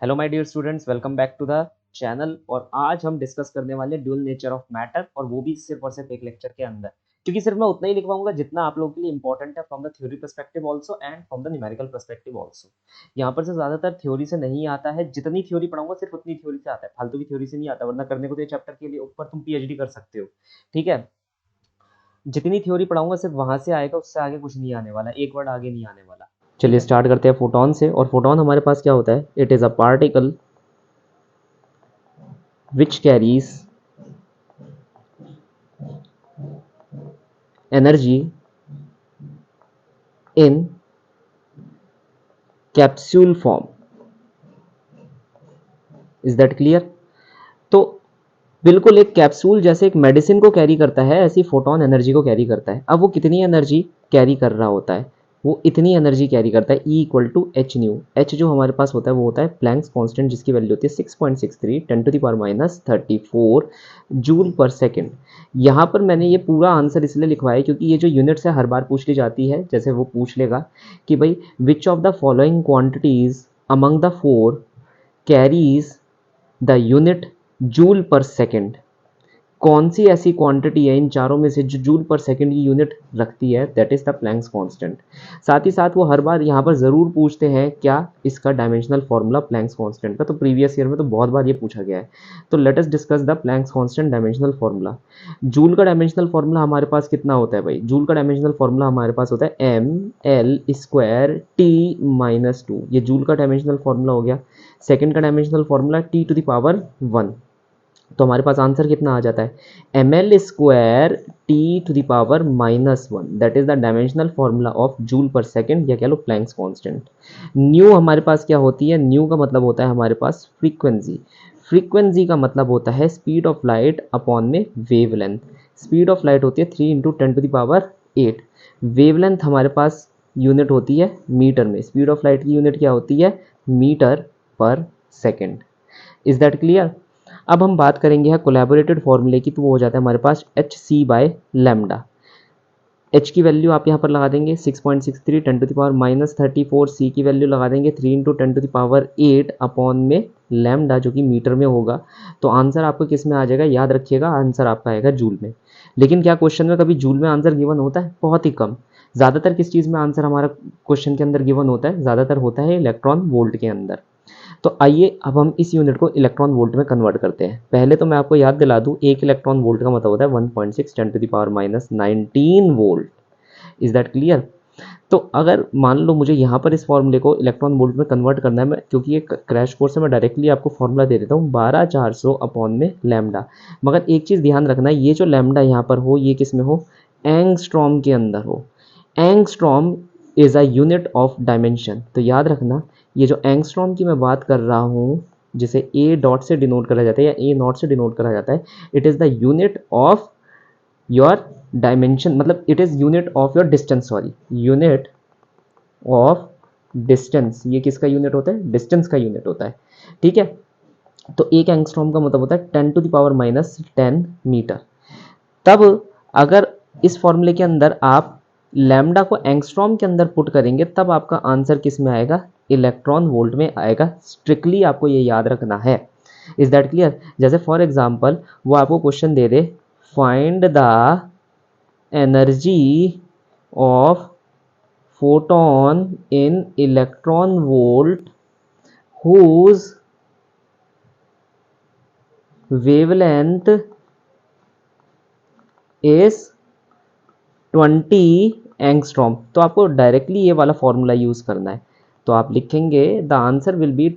Hello my dear students, welcome back to the channel. और आज हम डिस्कस करने वाले ड्यूल नेचर ऑफ मैटर, और वो भी सिर्फ और सिर्फ एक लेक्चर के अंदर, क्योंकि सिर्फ मैं उतना ही लिखवाऊंगा जितना आप लोगों के लिए इंपॉर्टेंट है from the theory perspective also and from the numerical perspective also. यहाँ पर से ज्यादातर थ्योरी से नहीं आता है, जितनी थ्योरी पढ़ाऊंगा सिर्फ उतनी थ्योरी से आता है, फालतू की थ्योरी से नहीं आता, वरना करने को तो ये चैप्टर के लिए ऊपर तुम पीएचडी कर सकते हो। ठीक है, जितनी थ्योरी पढ़ाऊंगा सिर्फ वहां से आएगा, उससे आगे कुछ नहीं आने वाला, एक वर्ड आगे नहीं आने वाला। चलिए स्टार्ट करते हैं फोटोन से। और फोटोन हमारे पास क्या होता है? It is a particle which carries energy in capsule form. Is that clear? तो बिल्कुल एक कैप्सूल जैसे एक मेडिसिन को कैरी करता है, ऐसी फोटोन एनर्जी को कैरी करता है। अब वो कितनी एनर्जी कैरी कर रहा होता है? वो इतनी एनर्जी कैरी करता है, E equal to h nu. H जो हमारे पास होता है वो होता है प्लैंक्स कांस्टेंट, जिसकी वैल्यू होती है 6.63 10⁻⁻34 जूल पर सेकेंड। यहाँ पर मैंने ये पूरा आंसर इसलिए लिखवाया क्योंकि ये जो यूनिट से हर बार पूछ ली जाती है, जैसे वो पूछ लेगा कि भाई which of the following quantities among the four carries the unit joule per second. कौन सी ऐसी क्वांटिटी है इन चारों में से जो जूल पर सेकंड की यूनिट रखती है? That is the Planck's constant. साथ ही साथ वो हर बार यहाँ पर ज़रूर पूछते हैं क्या इसका डायमेंशनल फार्मूला प्लैंक्स कांस्टेंट का। तो प्रीवियस ईयर में तो बहुत बार ये पूछा गया है। तो let us discuss the Planck's constant dimensional formula. Joule का डायमेंशनल फार्मूला हमारे पास कितना होता है भाई? जूल का डायमेंशनल फार्मूला हमारे पास होता है m l square t minus two. ये जूल का डायमेंशनल फार्मूला हो गया। सेकेंड का dimensional formula t to the power one. तो हमारे पास आंसर कितना आ जाता है? M l square t to the power minus one. That is the dimensional formula of joule per second, या कह लो प्लैंक्स कांस्टेंट। न्यू हमारे पास क्या होती है? न्यू का मतलब होता है हमारे पास फ्रीक्वेंसी। फ्रीक्वेंसी का मतलब होता है स्पीड ऑफ लाइट अपॉन में वेवलेंथ। स्पीड ऑफ लाइट होती है 3 इंटू 10⁻8। वेवलेंथ हमारे पास यूनिट होती है मीटर में। स्पीड ऑफ लाइट की यूनिट क्या होती है? मीटर पर सेकेंड। Is that clear? अब हम बात करेंगे है कोलैबोरेटेड फॉर्मूले की, तो वो हो जाता है हमारे पास H C by lambda. H की वैल्यू आप यहाँ पर लगा देंगे 6.63 10⁻⁻34। सी की वैल्यू लगा देंगे 3 इंटू 10⁻8 अपॉन में लैम्डा, जो कि मीटर में होगा। तो आंसर आपको किस में आ जाएगा? याद रखिएगा, आंसर आपका आएगा जूल में। लेकिन क्या क्वेश्चन में कभी जूल में आंसर गिवन होता है? बहुत ही कम। ज़्यादातर किस चीज़ में आंसर हमारा क्वेश्चन के अंदर गिवन होता है? ज़्यादातर होता है इलेक्ट्रॉन वोल्ट के अंदर। तो आइए अब हम इस यूनिट को इलेक्ट्रॉन वोल्ट में कन्वर्ट करते हैं। पहले तो मैं आपको याद दिला दूं, एक इलेक्ट्रॉन वोल्ट का मतलब होता है 1.6 10⁻⁻19 वोल्ट। Is that clear? तो अगर मान लो मुझे यहाँ पर इस फॉर्मूले को इलेक्ट्रॉन वोल्ट में कन्वर्ट करना है, मैं क्योंकि ये क्रैश कोर्स है मैं डायरेक्टली आपको फॉर्मूला दे देता हूँ 12400 अपॉन में लैम्डा। मगर एक चीज़ ध्यान रखना, ये जो लैम्डा यहाँ पर हो ये किस में हो? एंगस्ट्रॉम के अंदर हो। Angstrom is a unit of dimension. तो याद रखना, ये जो एंगस्ट्रॉम की मैं बात कर रहा हूँ, जिसे ए डॉट से डिनोट करा जाता है या ए नॉट से डिनोट करा जाता है, it is the unit of your dimension, मतलब it is unit of your distance, sorry, unit of distance. ये किसका यूनिट होता है? डिस्टेंस का यूनिट होता है। ठीक है, तो एक एंगस्ट्रॉम का मतलब होता है 10⁻⁻10 मीटर। तब अगर इस फॉर्मूले के अंदर आप लैम्डा को एंगस्ट्रॉम के अंदर पुट करेंगे, तब आपका आंसर किस में आएगा? इलेक्ट्रॉन वोल्ट में आएगा। स्ट्रिक्टली आपको ये याद रखना है। Is that clear? जैसे फॉर एग्जांपल वो आपको क्वेश्चन दे दे, find the energy of photon in electron volt whose wavelength is 20 angstrom. तो आपको डायरेक्टली ये वाला फॉर्मूला यूज़ करना है। तो आप लिखेंगे the answer will be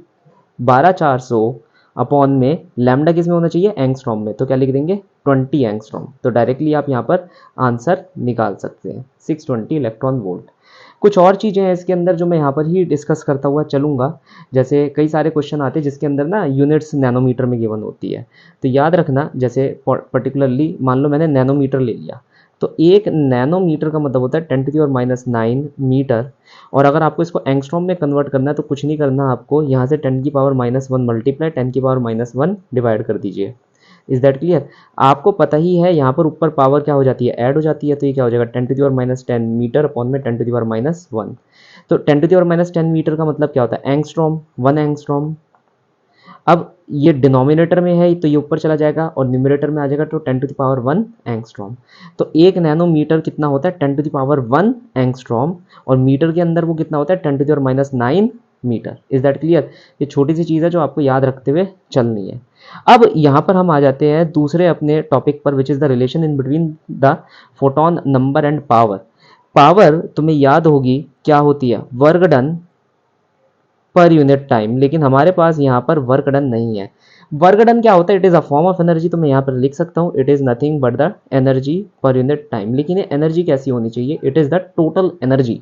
12400 upon में लैम्डा किस में होना चाहिए? एंगस्ट्रॉम में। तो क्या लिख देंगे? 20 एंगस्ट्रॉम। तो डायरेक्टली आप यहाँ पर आंसर निकाल सकते हैं 620 इलेक्ट्रॉन वोल्ट। कुछ और चीज़ें हैं इसके अंदर जो मैं यहाँ पर ही डिस्कस करता हुआ चलूँगा। जैसे कई सारे क्वेश्चन आते हैं जिसके अंदर ना यूनिट्स नैनोमीटर में गिवन होती है। तो याद रखना, जैसे पर्टिकुलरली मान लो मैंने नैनोमीटर ले लिया, तो एक नैनोमीटर का मतलब होता है 10⁻⁹ मीटर। और अगर आपको इसको एंगस्ट्रॉम में कन्वर्ट करना है तो कुछ नहीं करना, आपको यहाँ से 10⁻⁻1 मल्टीप्लाई 10⁻⁻1 डिवाइड कर दीजिए। Is that clear? आपको पता ही है यहाँ पर ऊपर पावर क्या हो जाती है? ऐड हो जाती है। तो ये क्या हो जाएगा? 10⁻⁻10 मीटर अपॉन में 10⁻⁻1। तो 10⁻⁻10 मीटर का मतलब क्या होता है? Angstrom, 1 angstrom. अब ये डिनोमिनेटर में है तो ये ऊपर चला जाएगा और न्यूमरेटर में आ जाएगा, तो 10⁻1 एंगस्ट्रॉम। तो 1 नैनोमीटर कितना होता है? 10⁻1 एंगस्ट्रॉम। और मीटर के अंदर वो कितना होता है? 10⁻⁹ मीटर। Is that clear? ये छोटी सी चीज़ है जो आपको याद रखते हुए चलनी है। अब यहाँ पर हम आ जाते हैं दूसरे अपने टॉपिक पर, विच is the relation in between the photon number and power. Power तुम्हें याद होगी क्या होती है? वर्क डन पर यूनिट टाइम। लेकिन हमारे पास यहाँ पर वर्क डन नहीं है। वर्क डन क्या होता है? It is a form of energy, तो मैं यहाँ पर लिख सकता हूँ it is nothing but the energy per unit time. लेकिन ये एनर्जी कैसी होनी चाहिए? It is the total energy.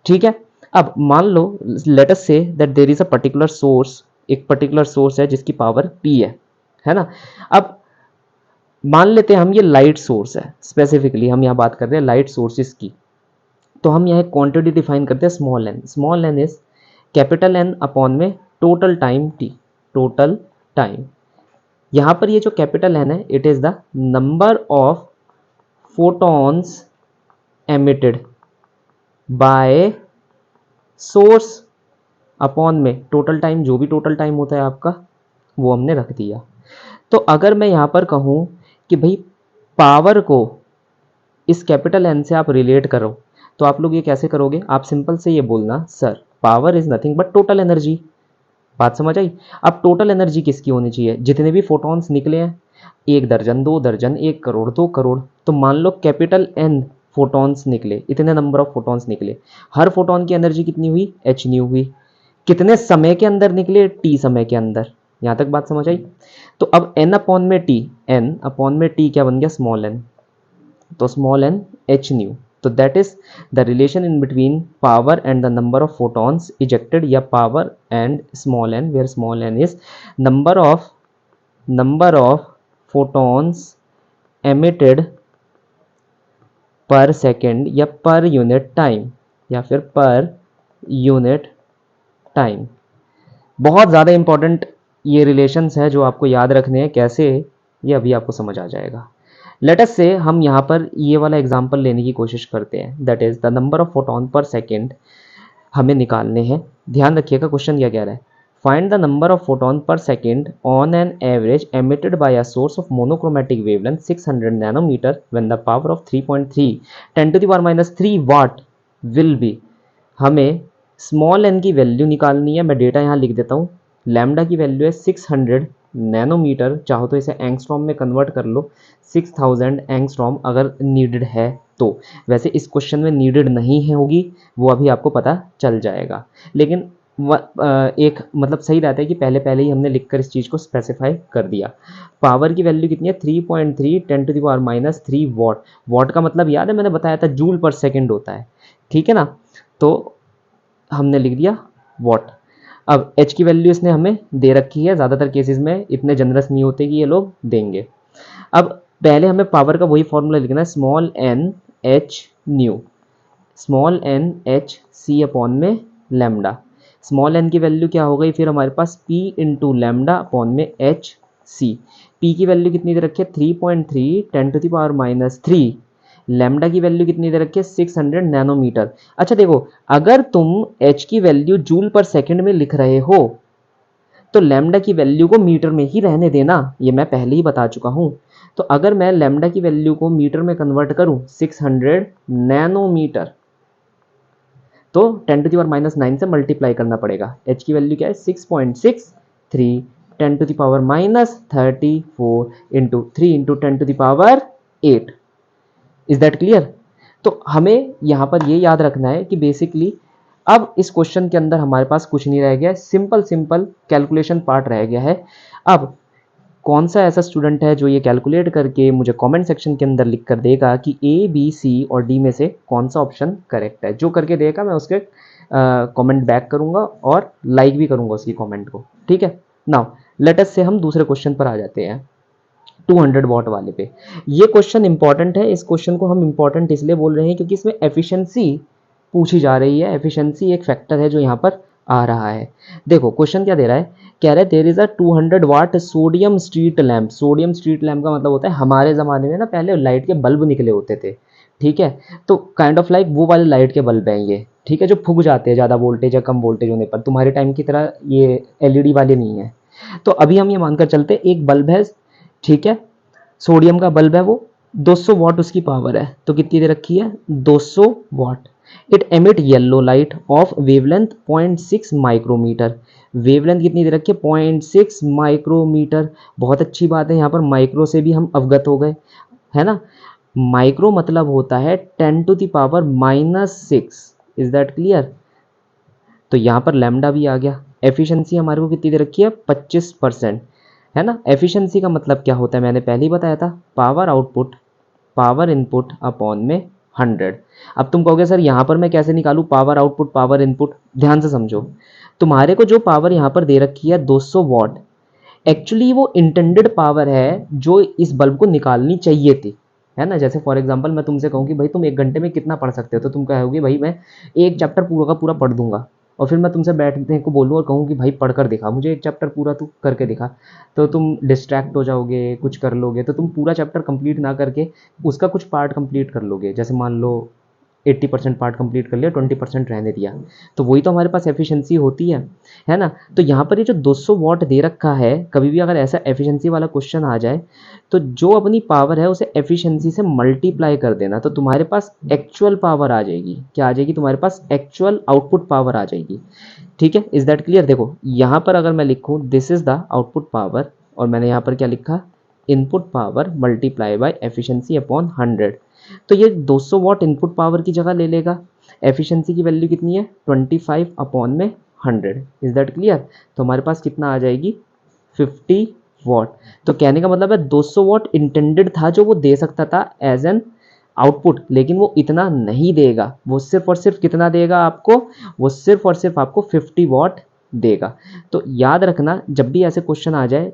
ठीक है। अब मान लो, let us say that there is a particular source, एक पर्टिकुलर सोर्स है जिसकी पावर P है ना। अब मान लेते हैं हम ये लाइट सोर्स है, स्पेसिफिकली हम यहाँ बात कर रहे हैं लाइट सोर्सेज की। तो हम यहाँ क्वांटिटी डिफाइन करते हैं small N. Small N is capital N upon में total time T. Total time, यहाँ पर ये जो कैपिटल एन है, it is the number of photons emitted by source upon में टोटल टाइम। जो भी टोटल टाइम होता है आपका वो हमने रख दिया। तो अगर मैं यहाँ पर कहूँ कि भाई पावर को इस कैपिटल एन से आप रिलेट करो, तो आप लोग ये कैसे करोगे? आप सिंपल से ये बोलना, sir power is nothing but total energy. बात समझ आई? अब टोटल एनर्जी किसकी होनी चाहिए? जितने भी फोटॉन्स निकले हैं, 1 दर्जन, 2 दर्जन, 1 करोड़, 2 करोड़, तो मान लो कैपिटल एन फोटॉन्स निकले, इतने नंबर ऑफ फोटॉन्स निकले। हर फोटॉन की एनर्जी कितनी हुई? एच न्यू हुई। कितने समय के अंदर निकले? टी समय के अंदर। यहां तक बात समझ आई? तो अब एन अपॉन में टी, एन अपॉन में टी क्या बन गया? Small N. तो स्मॉल एन एच न्यू। तो that is the relation in between power and the number of photons ejected, या power and small N, where small N is number of photons emitted per second, या per unit time, या फिर पर unit time. बहुत ज़्यादा important ये relations है जो आपको याद रखने हैं। कैसे? ये अभी आपको समझ आ जाएगा। लेट अस से हम यहाँ पर ये वाला एग्जांपल लेने की कोशिश करते हैं, that is the number of photon per second हमें निकालने हैं। ध्यान रखिएगा क्वेश्चन क्या कह रहा है। Find the number of photon per second on an average emitted by a source of monochromatic wavelength 600 nanometre when the power of 3.3 10⁻³ watt will be. हमें स्मॉल एन की वैल्यू निकालनी है। मैं डेटा यहाँ लिख देता हूँ। लैम्डा की वैल्यू है 600 नैनोमीटर, चाहो तो इसे एंगस्ट्रॉम में कन्वर्ट कर लो, 6000 एंगस्ट्रॉम अगर नीडेड है तो। वैसे इस क्वेश्चन में नीडेड नहीं है होगी, वो अभी आपको पता चल जाएगा। लेकिन एक मतलब सही रहता है कि पहले पहले ही हमने लिखकर इस चीज़ को स्पेसिफाई कर दिया। पावर की वैल्यू कितनी है? 3.3 10⁻³ वॉट। वॉट का मतलब याद है, मैंने बताया था जूल पर सेकेंड होता है। ठीक है ना। तो हमने लिख दिया वॉट। अब एच की वैल्यू इसने हमें दे रखी है। ज़्यादातर केसेस में इतने जनरस नहीं होते कि ये लोग देंगे। अब पहले हमें पावर का वही फॉर्मूला लिखना है, small N H nu, small N h सी अपॉन में लैम्डा। स्मॉल एन की वैल्यू क्या हो गई फिर हमारे पास? पी इंटू लैम्डा अपॉन में एच सी। पी की वैल्यू कितनी दे रखी है? 3.3 10⁻³ लैम्डा की वैल्यू कितनी दे रखी है? 600 नैनोमीटर। अच्छा देखो, अगर तुम एच की वैल्यू जूल पर सेकंड में लिख रहे हो तो लैम्डा की वैल्यू को मीटर में ही रहने देना, ये मैं पहले ही बता चुका हूं। तो अगर मैं लैम्डा की वैल्यू को मीटर में कन्वर्ट करूं 600 नैनोमीटर, तो 10⁻⁹ से मल्टीप्लाई करना पड़ेगा। एच की वैल्यू क्या है? 6.63 10⁻34 into 3 into 10⁸ is that clear? तो हमें यहाँ पर ये याद रखना है कि बेसिकली अब इस क्वेश्चन के अंदर हमारे पास कुछ नहीं रह गया, सिंपल सिंपल कैलकुलेशन पार्ट रह गया है। अब कौन सा ऐसा स्टूडेंट है जो ये कैलकुलेट करके मुझे कमेंट सेक्शन के अंदर लिख कर देगा कि ए बी सी और डी में से कौन सा ऑप्शन करेक्ट है? जो करके देगा मैं उसके कमेंट बैक करूंगा और लाइक भी करूंगा उसकी कमेंट को। ठीक है। नाउ लेट अस से हम दूसरे क्वेश्चन पर आ जाते हैं, 200 वॉट वाले पे। ये क्वेश्चन इंपॉर्टेंट है। इस क्वेश्चन को हम इंपॉर्टेंट इसलिए बोल रहे हैं क्योंकि इसमें एफिशिएंसी पूछी जा रही है। एफिशिएंसी एक फैक्टर है जो यहाँ पर आ रहा है। देखो क्वेश्चन क्या दे रहा है, कह रहा है there is a 200 watt sodium street lamp. Sodium street lamp का मतलब होता है, हमारे ज़माने में ना पहले लाइट के बल्ब निकले होते थे। ठीक है। तो काइंड ऑफ लाइक वो वाले लाइट के बल्ब हैं ये। ठीक है, जो फूक जाते हैं ज़्यादा वोल्टेज या कम वोल्टेज होने पर। तुम्हारे टाइम की तरह ये एलईडी वाले नहीं है। तो अभी हम ये मानकर चलते एक बल्ब है, ठीक है, सोडियम का बल्ब है, वो 200 वाट उसकी पावर है, तो कितनी दे रखी है 200 watt. It emit yellow light of wavelength 0.6 micrometre. Wavelength कितनी दे रखी है 0.6 माइक्रोमीटर। बहुत अच्छी बात है, यहाँ पर माइक्रो से भी हम अवगत हो गए, है ना। माइक्रो मतलब होता है 10⁻⁻6। Is that clear. तो यहाँ पर लैम्डा भी आ गया। एफिशिएंसी हमारे को कितनी दे रखी है 25%, है ना। एफिशिएंसी का मतलब क्या होता है, मैंने पहले ही बताया था, power output power input upon में 100। अब तुम कहोगे सर यहाँ पर मैं कैसे निकालूँ पावर आउटपुट पावर इनपुट। ध्यान से समझो, तुम्हारे को जो पावर यहाँ पर दे रखी है 200 वॉट, एक्चुअली वो इंटेंडेड पावर है जो इस बल्ब को निकालनी चाहिए थी, है ना। जैसे फॉर एग्जांपल मैं तुमसे कहूँ कि भाई तुम 1 घंटे में कितना पढ़ सकते हो, तो तुम कहोगे भाई मैं एक चैप्टर पूरा का पूरा पढ़ दूंगा। और फिर मैं तुमसे बैठने को बोलूँ और कहूँ कि भाई पढ़कर दिखा मुझे एक चैप्टर पूरा, तू करके दिखा, तो तुम डिस्ट्रैक्ट हो जाओगे, कुछ कर लोगे, तो तुम पूरा चैप्टर कंप्लीट ना करके उसका कुछ पार्ट कंप्लीट कर लोगे। जैसे मान लो 80% पार्ट कंप्लीट कर लिया, 20% रहने दिया, तो वही तो हमारे पास एफिशिएंसी होती है ना। तो यहाँ पर ये जो 200 वॉट दे रखा है, कभी भी अगर ऐसा एफिशिएंसी वाला क्वेश्चन आ जाए तो जो अपनी पावर है उसे एफिशिएंसी से मल्टीप्लाई कर देना, तो तुम्हारे पास एक्चुअल पावर आ जाएगी। क्या आ जाएगी, तुम्हारे पास एक्चुअल आउटपुट पावर आ जाएगी। ठीक है, इज दैट क्लियर। देखो यहाँ पर अगर मैं लिखूँ this is the output power, और मैंने यहाँ पर क्या लिखा, input power multiply by efficiency upon 100, तो ये 200 वॉट इनपुट पावर की जगह ले लेगा। एफिशिएंसी की वैल्यू कितनी है 25 अपॉन में 100। Is that clear. तो हमारे पास कितना आ जाएगी 50 वॉट। तो कहने का मतलब है 200 वॉट इंटेंडेड था जो वो दे सकता था एज एन आउटपुट, लेकिन वो इतना नहीं देगा। वो सिर्फ और सिर्फ कितना देगा आपको, वो सिर्फ और सिर्फ आपको 50 वॉट देगा। तो याद रखना जब भी ऐसे क्वेश्चन आ जाए,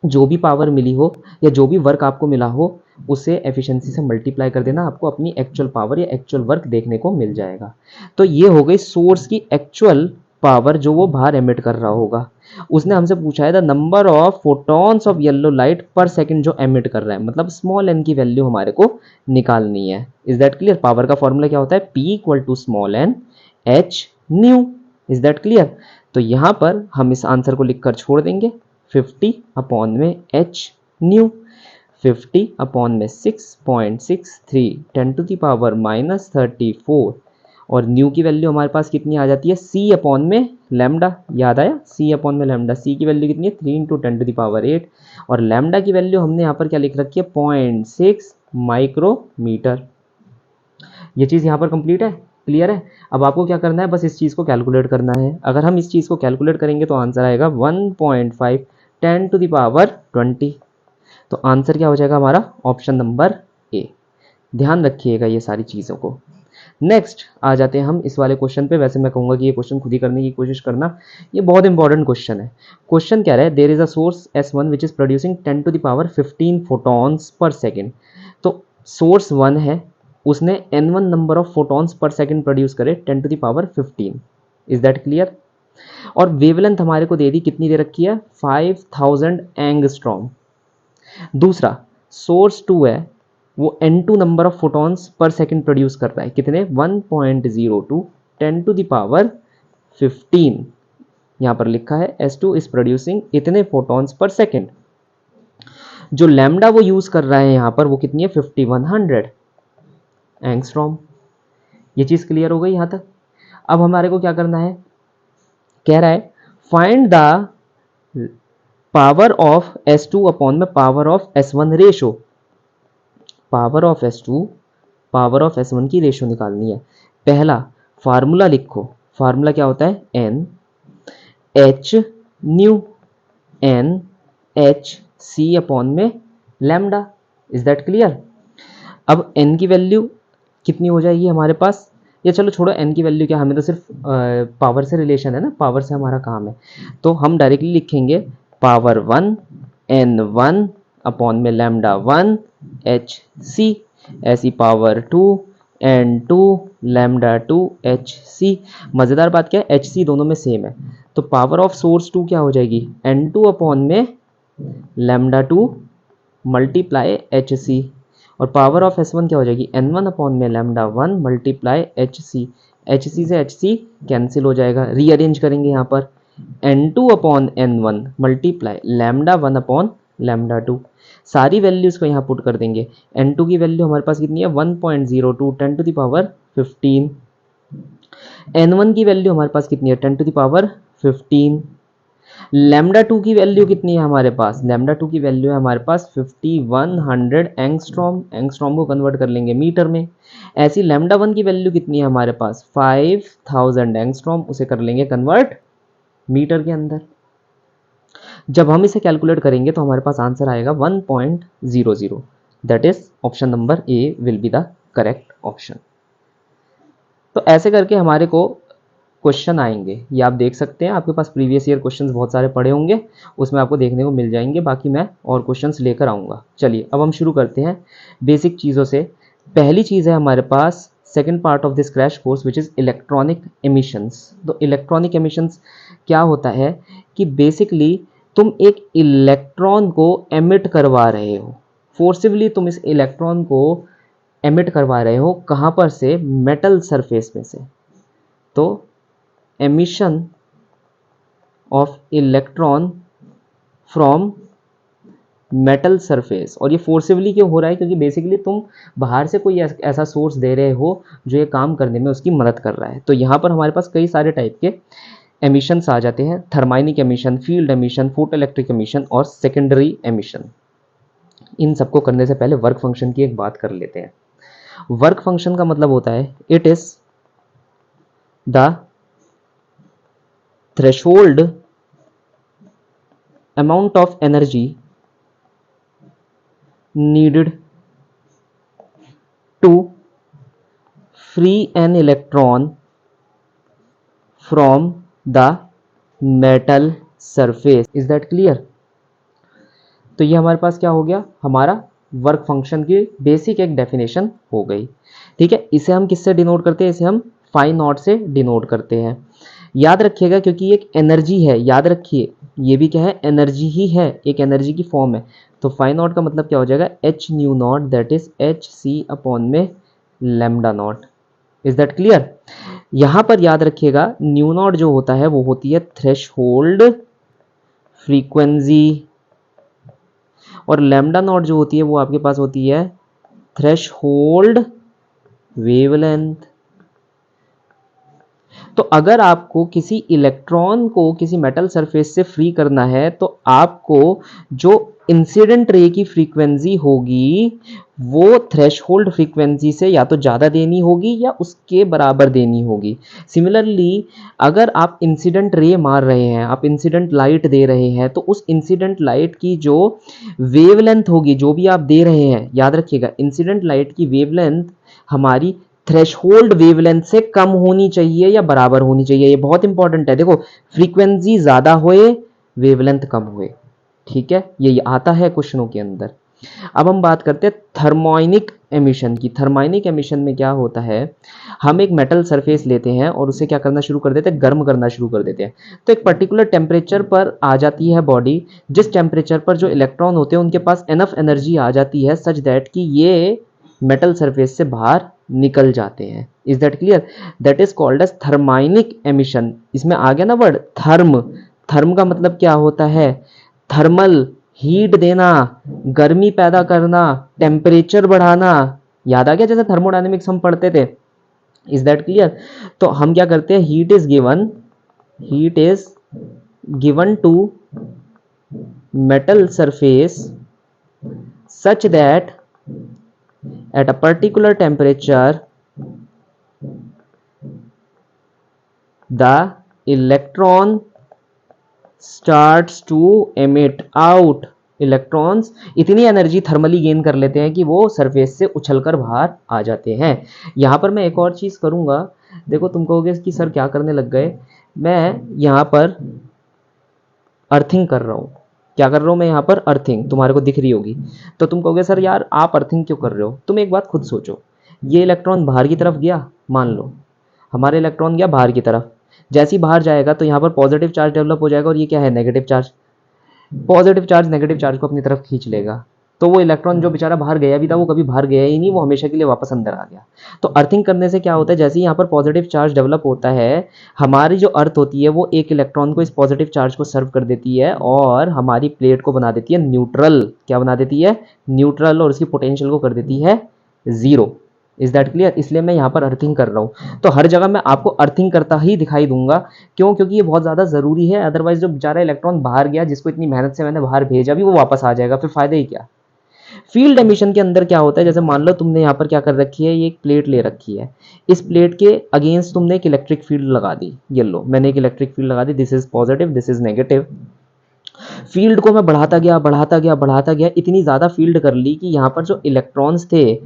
जो भी पावर मिली हो या जो भी वर्क आपको मिला हो उसे एफिशिएंसी से मल्टीप्लाई कर देना, आपको अपनी एक्चुअल पावर या एक्चुअल वर्क देखने को मिल जाएगा। तो ये हो गई सोर्स की एक्चुअल पावर जो वो बाहर एमिट कर रहा होगा। उसने हमसे पूछा है the number of photons of yellow light पर सेकंड जो एमिट कर रहा है, मतलब स्मॉल एन की वैल्यू हमारे को निकालनी है। Is that clear. पावर का फॉर्मूला क्या होता है, P equal to small N H nu. Is that clear. तो यहाँ पर हम इस आंसर को लिखकर छोड़ देंगे 50 अपॉन में एच न्यू, 50 अपॉन में 6.63 10⁻⁻34, और न्यू की वैल्यू हमारे पास कितनी आ जाती है सी अपॉन में लैम्डा। याद आया, सी अपॉन में लैम्डा। सी की वैल्यू कितनी है 3 × 10⁸, और लैम्डा की वैल्यू हमने यहाँ पर क्या लिख रखी है 0.6 माइक्रोमीटर। ये चीज़ यहाँ पर कंप्लीट है, क्लियर है। अब आपको क्या करना है, बस इस चीज़ को कैलकुलेट करना है। अगर हम इस चीज़ को कैलकुलेट करेंगे तो आंसर आएगा 1.5 10⁻20। तो आंसर क्या हो जाएगा हमारा, ऑप्शन नंबर ए। ध्यान रखिएगा ये सारी चीज़ों को। नेक्स्ट आ जाते हैं हम इस वाले क्वेश्चन पे। वैसे मैं कहूँगा कि ये क्वेश्चन खुद ही करने की कोशिश करना, ये बहुत इंपॉर्टेंट क्वेश्चन है। क्वेश्चन कह रहा है there is a source S1 which is producing 10⁻15 photons per second. तो सोर्स 1 है, उसने N1 number of photons per second produce करे 10⁻15। Is that clear. और वेवलेंथ हमारे को दे दी, कितनी दे रखी है 5000 एंगस्ट्रॉम। दूसरा सोर्स 2 है, वो N2 नंबर ऑफ फोटॉन्स पर सेकंड प्रोड्यूस कर रहा है, कितने 1.02 10⁻15। यहाँ पर लिखा है S2 इज प्रोड्यूसिंग इतने फोटॉन्स पर सेकंड। जो लैम्डा वो यूज कर रहा है यहाँ पर वो कितनी है 5100 एंगस्ट्रॉम। ये चीज क्लियर हो गई यहाँ तक। अब हमारे को क्या करना है, कह रहा है find the power of S2 upon में power of S1 ratio. Power of S2 power of S1 की रेशो निकालनी है। पहला फार्मूला लिखो, फार्मूला क्या होता है N H new, N H C upon में लैम्डा। Is that clear. अब N की वैल्यू कितनी हो जाएगी हमारे पास, या चलो छोड़ो N की वैल्यू क्या, हमें तो सिर्फ पावर से रिलेशन है ना, पावर से हमारा काम है, तो हम डायरेक्टली लिखेंगे पावर 1 N1 अपॉन में लैम्डा 1 HC, ऐसी पावर 2 N2 लैम्डा 2 HC। मज़ेदार बात क्या है, HC दोनों में सेम है, तो पावर ऑफ सोर्स 2 क्या हो जाएगी N2 अपॉन में लैम्डा 2 मल्टीप्लाई HC, और पावर ऑफ S1 क्या हो जाएगी N1 अपॉन में लैम्डा 1 मल्टीप्लाई HC। HC से HC कैंसिल हो जाएगा, रीअरेंज करेंगे यहाँ पर n2 upon n1 multiply lambda 1 upon lambda 2। सारी वैल्यूज को यहाँ पुट कर देंगे। n2 की वैल्यू हमारे पास कितनी है 1.02 10 टू द पावर 15। n1 की वैल्यू हमारे पास कितनी है 10 टू द पावर 15। लैम्डा 2 की वैल्यू कितनी है हमारे पास, लैम्डा 2 की वैल्यू है हमारे पास 5100 एंगस्ट्रॉम। एंगस्ट्रॉम को कन्वर्ट कर लेंगे मीटर में। ऐसी लैम्डा 1 की वैल्यू कितनी है हमारे पास 5000 एंगस्ट्रॉम, उसे कर लेंगे कन्वर्ट मीटर के अंदर। जब हम इसे कैलकुलेट करेंगे तो हमारे पास आंसर आएगा 1.00। That is option number A will be the correct option. तो ऐसे करके हमारे को क्वेश्चन आएंगे, ये आप देख सकते हैं। आपके पास प्रीवियस ईयर क्वेश्चंस बहुत सारे पड़े होंगे, उसमें आपको देखने को मिल जाएंगे। बाकी मैं और क्वेश्चंस लेकर आऊँगा। चलिए अब हम शुरू करते हैं बेसिक चीज़ों से। पहली चीज़ है हमारे पास second part of this crash course which is electronic emissions. तो इलेक्ट्रॉनिक एमिशंस क्या होता है कि बेसिकली तुम एक इलेक्ट्रॉन को एमिट करवा रहे हो, फोर्सिवली तुम इस इलेक्ट्रॉन को एमिट करवा रहे हो। कहाँ पर से, मेटल सरफेस में से। तो emission of electron from metal surface. और ये फोर्सिवली क्यों हो रहा है, क्योंकि बेसिकली तुम बाहर से कोई ऐसा सोर्स दे रहे हो जो ये काम करने में उसकी मदद कर रहा है। तो यहाँ पर हमारे पास कई सारे टाइप के एमिशंस आ जाते हैं, thermionic emission, field emission, photo electric emission और सेकेंडरी एमिशन। इन सबको करने से पहले वर्क फंक्शन की एक बात कर लेते हैं। वर्क फंक्शन का मतलब होता है it is the threshold amount of energy needed to free an electron from the metal surface. Is that clear? तो ये हमारे पास क्या हो गया, हमारा वर्क फंक्शन की बेसिक एक डेफिनेशन हो गई। ठीक है, इसे हम किससे डिनोट करते हैं, इसे हम फाई नॉट से डिनोट करते हैं। याद रखिएगा क्योंकि एक एनर्जी है, याद रखिए ये भी क्या है, एनर्जी ही है, एक एनर्जी की फॉर्म है। तो फाई नॉट का मतलब क्या हो जाएगा, H nu naught, that is H C upon में lambda naught. Is that clear? यहां पर याद रखिएगा न्यू नॉट जो होता है वो होती है थ्रेशहोल्ड फ्रीक्वेंसी, और लैम्डा नॉट जो होती है वो आपके पास होती है थ्रेशहोल्ड वेवलेंथ। तो अगर आपको किसी इलेक्ट्रॉन को किसी मेटल सरफेस से फ्री करना है तो आपको जो इंसिडेंट रे की फ्रीक्वेंसी होगी वो थ्रेशहोल्ड फ्रीक्वेंसी से या तो ज़्यादा देनी होगी या उसके बराबर देनी होगी। सिमिलरली अगर आप इंसिडेंट रे मार रहे हैं, आप इंसिडेंट लाइट दे रहे हैं, तो उस इंसिडेंट लाइट की जो वेवलेंथ होगी, जो भी आप दे रहे हैं, याद रखिएगा इंसिडेंट लाइट की वेवलेंथ हमारी थ्रेशहोल्ड वेवलेंथ से कम होनी चाहिए या बराबर होनी चाहिए। ये बहुत इंपॉर्टेंट है। देखो फ्रीक्वेंसी ज़्यादा होए, वेवलेंथ कम हुए। ठीक है, ये आता है क्वेश्चनों के अंदर। अब हम बात करते हैं थर्मोनिक एमिशन की। थर्मोनिक एमिशन में क्या होता है, हम एक मेटल सरफेस लेते हैं और उसे क्या करना शुरू कर देते हैं, गर्म करना शुरू कर देते हैं। तो एक पर्टिकुलर टेम्परेचर पर आ जाती है बॉडी, जिस टेम्परेचर पर जो इलेक्ट्रॉन होते हैं उनके पास एनफ एनर्जी आ जाती है सच दैट कि ये मेटल सरफेस से बाहर निकल जाते हैं। Is that clear? That is called as thermionic emission. इसमें आ गया ना वर्ड थर्म। थर्म का मतलब क्या होता है, थर्मल, हीट देना, गर्मी पैदा करना, टेम्परेचर बढ़ाना। याद आ गया, जैसे थर्मोडायनेमिक्स हम पढ़ते थे। Is that clear? तो हम क्या करते हैं, heat is given to metal surface such that at a particular temperature the electron starts to emit out। Electrons इतनी एनर्जी थर्मली गेन कर लेते हैं कि वो सरफेस से उछलकर बाहर आ जाते हैं। यहाँ पर मैं एक और चीज़ करूँगा, देखो तुम कहोगे कि सर क्या करने लग गए, मैं यहाँ पर अर्थिंग कर रहा हूँ। क्या कर रहा हूँ मैं यहाँ पर, अर्थिंग, तुम्हारे को दिख रही होगी। तो तुम कहोगे सर यार आप अर्थिंग क्यों कर रहे हो। तुम एक बात खुद सोचो, ये इलेक्ट्रॉन बाहर की तरफ गया, मान लो हमारा इलेक्ट्रॉन गया बाहर की तरफ, जैसे ही बाहर जाएगा तो यहाँ पर पॉजिटिव चार्ज डेवलप हो जाएगा और ये क्या है, negative charge. Positive charge negative charge को अपनी तरफ खींच लेगा। तो वो इलेक्ट्रॉन जो बेचारा बाहर गया भी था वो कभी बाहर गया ही नहीं, वो हमेशा के लिए वापस अंदर आ गया। तो अर्थिंग करने से क्या होता है, जैसे ही यहाँ पर पॉजिटिव चार्ज डेवलप होता है, हमारी जो अर्थ होती है वो एक इलेक्ट्रॉन को इस पॉजिटिव चार्ज को सर्व कर देती है और हमारी प्लेट को बना देती है न्यूट्रल। क्या बना देती है? न्यूट्रल। और उसकी पोटेंशियल को कर देती है जीरो। Is that clear? इसलिए मैं यहाँ पर अर्थिंग कर रहा हूँ। तो हर जगह मैं आपको अर्थिंग करता ही दिखाई दूंगा। क्यों? क्योंकि ये बहुत ज़्यादा ज़रूरी है। अदरवाइज जो बेचारा इलेक्ट्रॉन बाहर गया, जिसको इतनी मेहनत से मैंने बाहर भेजा भी, वो वापस आ जाएगा, फिर फायदा ही क्या। फील्ड एमिशन के अंदर क्या होता है, जैसे मान लो तुमने यहाँ पर क्या कर रखी है, ये एक प्लेट ले रखी है, इस प्लेट के अगेंस्ट तुमने एक इलेक्ट्रिक फील्ड लगा दी। ये लो, मैंने एक इलेक्ट्रिक फील्ड लगा दी, this is positive, this is negative. Field को मैं बढ़ाता गया बढ़ाता गया बढ़ाता गया, इतनी ज़्यादा फील्ड कर ली कि यहाँ पर जो इलेक्ट्रॉन्स थे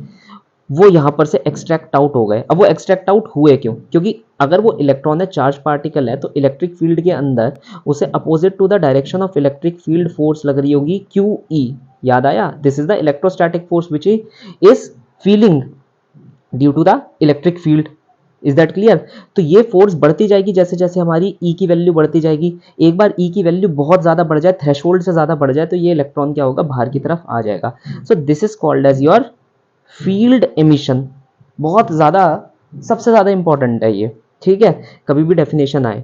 वो यहाँ पर से एक्सट्रैक्ट आउट हो गए। अब वो एक्सट्रैक्ट आउट हुए क्यों? क्योंकि अगर वो इलेक्ट्रॉन है, चार्ज पार्टिकल है, तो इलेक्ट्रिक फील्ड के अंदर उसे opposite to the direction of electric field force लग रही होगी, क्यू ई। याद आया? This is the electrostatic force which is feeling due to the electric field. Is that clear? तो ये फोर्स बढ़ती जाएगी जैसे जैसे हमारी ई की वैल्यू बढ़ती जाएगी। एक बार ई की वैल्यू बहुत ज़्यादा बढ़ जाए, थ्रेशोल्ड से ज़्यादा बढ़ जाए, तो ये इलेक्ट्रॉन क्या होगा, बाहर की तरफ आ जाएगा। So this is called as your field emission. बहुत ज़्यादा, सबसे ज़्यादा इंपॉर्टेंट है ये, ठीक है, कभी भी डेफिनेशन आए।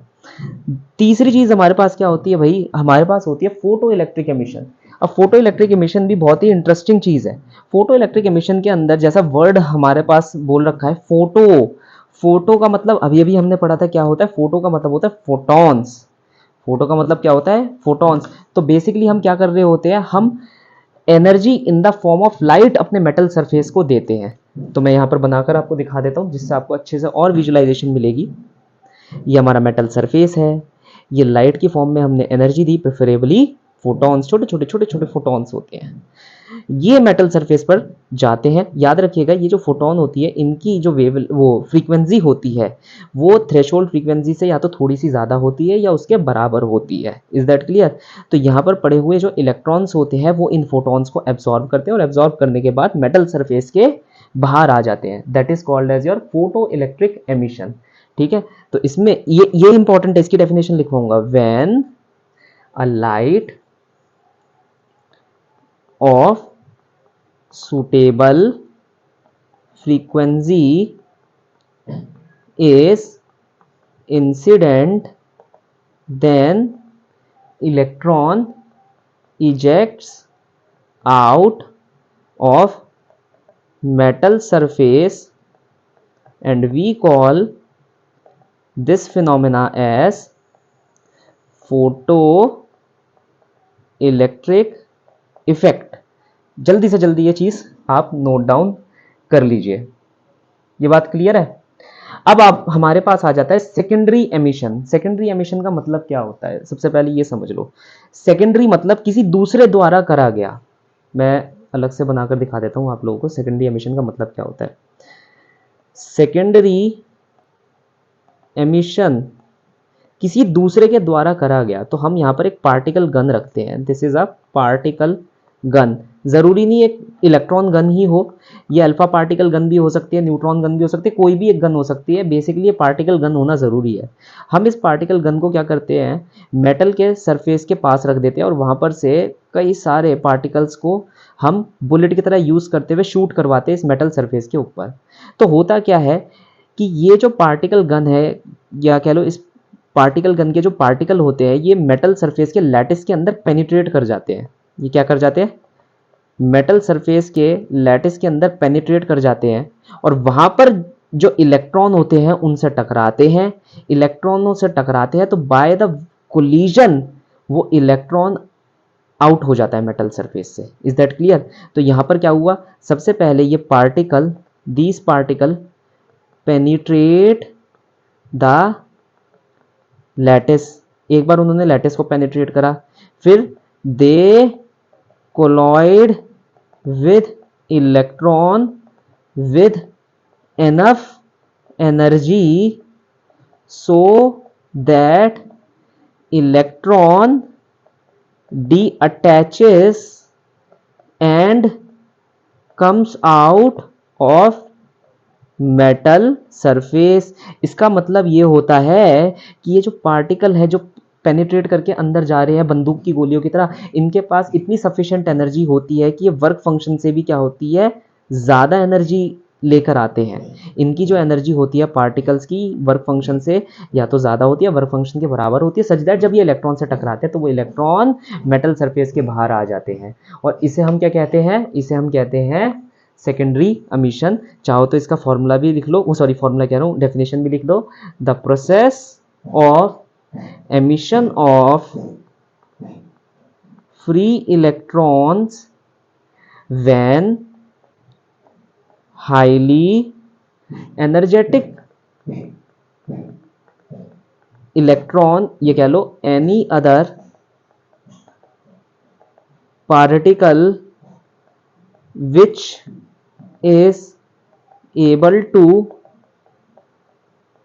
तीसरी चीज़ हमारे पास क्या होती है भाई, हमारे पास होती है फोटो इलेक्ट्रिक एमिशन। अब फोटो इलेक्ट्रिक एमिशन भी बहुत ही इंटरेस्टिंग चीज़ है। फोटो इलेक्ट्रिक एमिशन के अंदर जैसा वर्ड हमारे पास बोल रखा है फोटो, फोटो का मतलब अभी अभी हमने पढ़ा था क्या होता है, फोटो का मतलब होता है फोटॉन्स। फोटो का मतलब क्या होता है, फोटॉन्स। तो बेसिकली हम क्या कर रहे होते हैं, हम energy in the form of light अपने मेटल सरफेस को देते हैं। तो मैं यहाँ पर बनाकर आपको दिखा देता हूँ जिससे आपको अच्छे से और विजुअलाइजेशन मिलेगी। ये हमारा मेटल सरफेस है, ये लाइट की फॉर्म में हमने एनर्जी दी, प्रेफरेबली फोटॉन्स, छोटे छोटे छोटे छोटे फोटॉन्स होते हैं, ये मेटल सरफेस पर जाते हैं। याद रखिएगा, ये जो फोटोन होती है, इनकी जो वेव वो फ्रीक्वेंसी होती है, वो थ्रेशोल्ड फ्रीक्वेंसी से या तो थोड़ी सी ज़्यादा होती है या उसके बराबर होती है। Is that clear? तो यहाँ पर पड़े हुए जो इलेक्ट्रॉन्स होते हैं वो इन फोटॉन्स को एब्जॉर्ब करते हैं और एब्जॉर्ब करने के बाद मेटल सरफेस के बाहर आ जाते हैं। That is called as your photo electric emission. ठीक है, तो इसमें ये इंपॉर्टेंट है, इसकी डेफिनेशन लिखवाऊंगा। When a light of suitable frequency is incident, then electron ejects out of metal surface, and we call this phenomena as photoelectric effect. जल्दी से जल्दी ये चीज आप नोट डाउन कर लीजिए। ये बात क्लियर है? अब आप हमारे पास आ जाता है सेकेंडरी एमिशन। सेकेंडरी एमिशन का मतलब क्या होता है, सबसे पहले ये समझ लो। सेकेंडरी मतलब किसी दूसरे द्वारा करा गया। मैं अलग से बनाकर दिखा देता हूं आप लोगों को सेकेंडरी एमिशन का मतलब क्या होता है। सेकेंडरी एमिशन किसी दूसरे के द्वारा करा गया, तो हम यहाँ पर एक पार्टिकल गन रखते हैं। This is a particle gun. जरूरी नहीं एक इलेक्ट्रॉन गन ही हो, ये अल्फा पार्टिकल गन भी हो सकती है, न्यूट्रॉन गन भी हो सकती है, कोई भी एक गन हो सकती है। बेसिकली ये पार्टिकल गन होना जरूरी है। हम इस पार्टिकल गन को क्या करते हैं, मेटल के सरफेस के पास रख देते हैं और वहां पर से कई सारे पार्टिकल्स को हम बुलेट की तरह यूज करते हुए शूट करवाते हैं इस मेटल सरफेस के ऊपर। तो होता क्या है कि ये जो पार्टिकल गन है, या कह लो इस पार्टिकल गन के जो पार्टिकल होते हैं, ये मेटल सरफेस के लैटिस के अंदर पेनिट्रेट कर जाते हैं। ये क्या कर जाते हैं, मेटल सरफेस के लैटिस के अंदर पेनिट्रेट कर जाते हैं और वहां पर जो इलेक्ट्रॉन होते हैं उनसे टकराते हैं। इलेक्ट्रॉनों से टकराते हैं तो बाय द कोलिजन वो इलेक्ट्रॉन आउट हो जाता है मेटल सरफेस से। Is that clear? तो यहां पर क्या हुआ, सबसे पहले ये particle, these particle penetrate the lattice. एक बार उन्होंने लैटिस को पेनिट्रेट करा, फिर they collide with electron with enough energy so that electron deattaches and comes out of metal surface. इसका मतलब ये होता है कि ये जो पार्टिकल है, जो पेनिट्रेट करके अंदर जा रहे हैं बंदूक की गोलियों की तरह, इनके पास इतनी सफिशिएंट एनर्जी होती है कि ये वर्क फंक्शन से भी क्या होती है, ज़्यादा एनर्जी लेकर आते हैं। इनकी जो एनर्जी होती है पार्टिकल्स की वर्क फंक्शन से या तो ज़्यादा होती है, वर्क फंक्शन के बराबर होती है, सच दैट जब ये इलेक्ट्रॉन से टकराते हैं तो वो इलेक्ट्रॉन मेटल सरफेस के बाहर आ जाते हैं। और इसे हम क्या कहते हैं, इसे हम कहते हैं सेकेंडरी एमिशन। चाहो तो इसका फॉर्मूला भी लिख लो, सॉरी फॉर्मूला कह रहा हूँ, डेफिनेशन भी लिख दो। The process of emission of free electrons when highly energetic electron, ये कह लो any other particle which is able to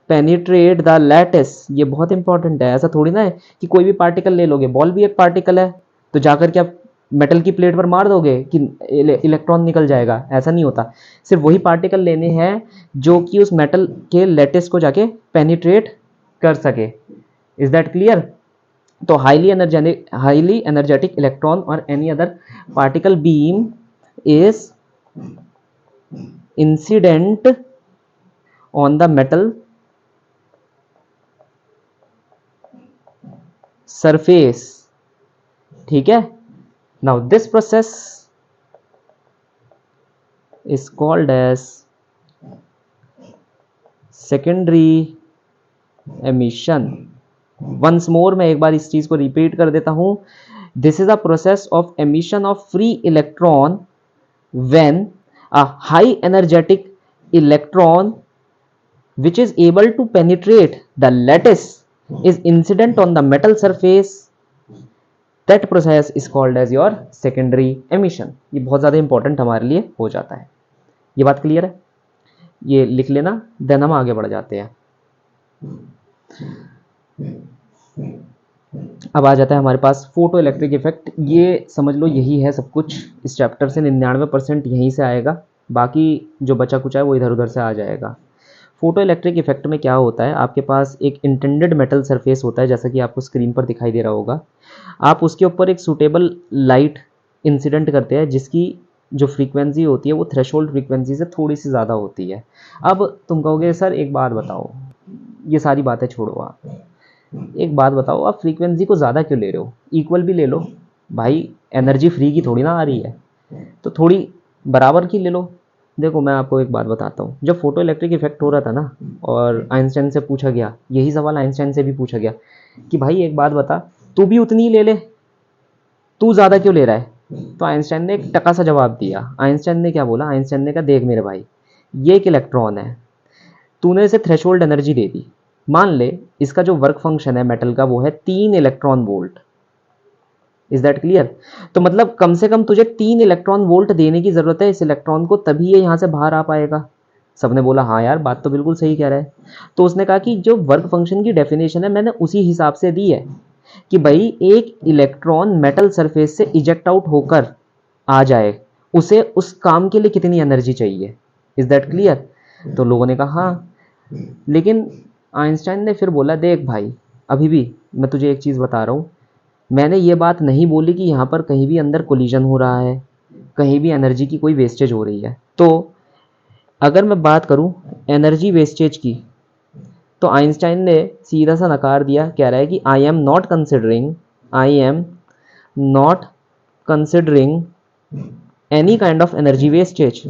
penetrate the lattice. ये बहुत इंपॉर्टेंट है, ऐसा थोड़ी ना है कि कोई भी पार्टिकल ले लोगे, बॉल भी एक पार्टिकल है तो जाकर के आप मेटल की प्लेट पर मार दोगे कि इलेक्ट्रॉन निकल जाएगा, ऐसा नहीं होता। सिर्फ वही पार्टिकल लेने हैं जो कि उस मेटल के लैटिस को जाके पेनिट्रेट कर सके। Is that clear? तो हाईली एनर्जेटिक इलेक्ट्रॉन और any other particle beam is incident on the metal surface, ठीक है। Now this process is called as secondary emission. Once more, मैं एक बार इस चीज को रिपीट कर देता हूं। This is a process of emission of free electron when a high energetic electron which is able to penetrate the lattice is incident on the metal surface. That process is called as your secondary emission. ये बहुत ज़्यादा important हमारे लिए हो जाता है। ये बात क्लियर है? ये लिख लेना, देन हम आगे बढ़ जाते हैं। अब आ जाता है हमारे पास फोटो इलेक्ट्रिक इफेक्ट। ये समझ लो यही है सब कुछ इस चैप्टर से, 99% यहीं से आएगा, बाकी जो बचा कुछ है वो इधर उधर से आ जाएगा। फोटो इलेक्ट्रिक इफेक्ट में क्या होता है, आपके पास एक इंटेंडेड मेटल सरफेस होता है, जैसा कि आपको स्क्रीन पर दिखाई दे रहा होगा। आप उसके ऊपर एक सूटेबल लाइट इंसिडेंट करते हैं जिसकी जो फ्रीक्वेंसी होती है वो थ्रेशोल्ड फ्रीक्वेंसी से थोड़ी सी ज़्यादा होती है। अब तुम कहोगे सर एक बात बताओ, ये सारी बातें छोड़ो, आप एक बात बताओ, आप फ्रीक्वेंसी को ज़्यादा क्यों ले रहे हो? इक्वल भी ले लो भाई, एनर्जी फ्री की थोड़ी ना आ रही है, तो थोड़ी बराबर की ले लो। देखो मैं आपको एक बात बताता हूँ, जब फोटो इलेक्ट्रिक इफेक्ट हो रहा था ना और आइंस्टाइन से पूछा गया, यही सवाल आइंस्टाइन से भी पूछा गया कि भाई एक बात बता, तू भी उतनी ही ले ले, तू ज़्यादा क्यों ले रहा है? तो आइंस्टाइन ने एक टका सा जवाब दिया। आइंस्टाइन ने क्या बोला? आइंस्टाइन ने कहा देख मेरे भाई, ये एक इलेक्ट्रॉन है, तूने इसे थ्रेशोल्ड एनर्जी दे दी, मान ले इसका जो वर्क फंक्शन है मेटल का वो है 3 electron volt. Is that clear? तो मतलब कम से कम तुझे 3 इलेक्ट्रॉन वोल्ट देने की जरूरत है इस इलेक्ट्रॉन को, तभी ये यहां से बाहर आ पाएगा। सबने बोला हाँ यार बात तो बिल्कुल सही कह रहा है। तो उसने कहा कि जो वर्क फंक्शन की डेफिनेशन है मैंने उसी हिसाब से दी है कि भाई एक इलेक्ट्रॉन मेटल सरफेस से इजेक्ट आउट होकर आ जाए, उसे उस काम के लिए कितनी एनर्जी चाहिए। Is that clear? तो लोगों ने कहा हाँ, लेकिन आइंस्टाइन ने फिर बोला देख भाई, अभी भी मैं तुझे एक चीज़ बता रहा हूँ, मैंने ये बात नहीं बोली कि यहाँ पर कहीं भी अंदर कोलिजन हो रहा है, कहीं भी एनर्जी की कोई वेस्टेज हो रही है। तो अगर मैं बात करूँ एनर्जी वेस्टेज की, तो आइंस्टाइन ने सीधा सा नकार दिया, कह रहा है कि I am not considering any kind of energy wastage.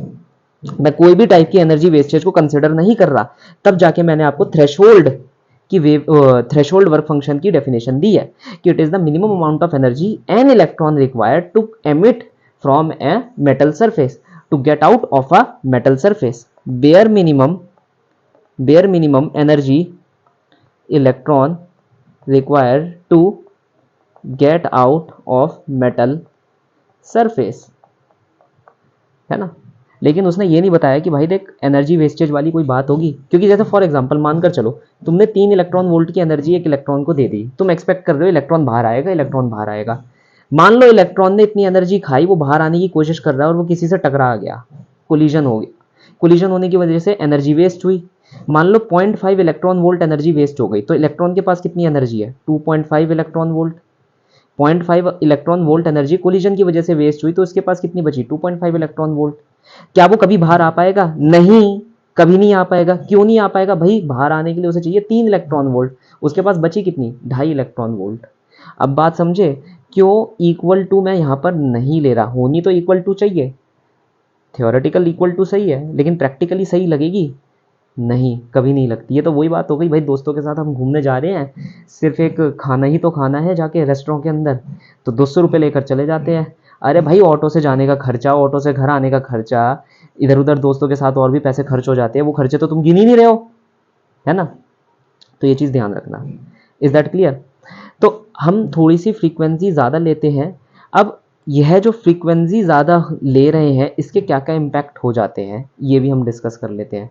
मैं कोई भी टाइप की एनर्जी वेस्टेज को कंसिडर नहीं कर रहा। तब जाके मैंने आपको थ्रेशोल्ड की थ्रेशोल्ड वर्क फंक्शन की डेफिनेशन दी है कि it is the minimum amount of energy an electron required to emit from a metal surface to get out of a metal surface. Bare minimum energy electron required to get out of metal surface, है ना। लेकिन उसने ये नहीं बताया कि भाई देख एनर्जी वेस्टेज वाली कोई बात होगी, क्योंकि जैसे फॉर एग्जांपल मानकर चलो तुमने 3 इलेक्ट्रॉन वोल्ट की एनर्जी एक इलेक्ट्रॉन को दे दी, तुम एक्सपेक्ट कर रहे हो इलेक्ट्रॉन बाहर आएगा। मान लो इलेक्ट्रॉन ने इतनी एनर्जी खाई, वो बाहर आने की कोशिश कर रहा है और वो किसी से टकरा गया, कोलिजन हो गया। कोलिजन होने की वजह से एनर्जी वेस्ट हुई। मान लो 0.5 इलेक्ट्रॉन वोल्ट एनर्जी वेस्ट हो गई, तो इलेक्ट्रॉन के पास कितनी एनर्जी है? 2.5 electron volt. 0.5 electron volt energy collision की वजह से वेस्ट हुई, तो उसके पास कितनी बची? 2.5 इलेक्ट्रॉन वोल्ट। क्या वो कभी बाहर आ पाएगा? नहीं, कभी नहीं आ पाएगा। क्यों नहीं आ पाएगा भाई? बाहर आने के लिए उसे चाहिए 3 इलेक्ट्रॉन वोल्ट, उसके पास बची कितनी? 2.5 इलेक्ट्रॉन वोल्ट। अब बात समझे क्यों इक्वल टू मैं यहां पर नहीं ले रहा? होनी तो इक्वल टू चाहिए, थियोरेटिकल इक्वल टू सही है, लेकिन प्रैक्टिकली सही लगेगी? नहीं, कभी नहीं लगती। ये तो वही बात हो गई भाई, दोस्तों के साथ हम घूमने जा रहे हैं, सिर्फ एक खाना ही तो खाना है जाके रेस्टोरेंट के अंदर, तो 200 रुपये लेकर चले जाते हैं। अरे भाई, ऑटो से जाने का खर्चा, ऑटो से घर आने का खर्चा, इधर उधर दोस्तों के साथ और भी पैसे खर्च हो जाते हैं, वो खर्चे तो तुम गिन ही नहीं रहे हो, है ना? तो ये चीज़ ध्यान रखना। Is that clear? तो हम थोड़ी सी फ्रीक्वेंसी ज़्यादा लेते हैं। अब यह जो फ्रीक्वेंसी ज़्यादा ले रहे हैं, इसके क्या क्या इम्पैक्ट हो जाते हैं, ये भी हम डिस्कस कर लेते हैं।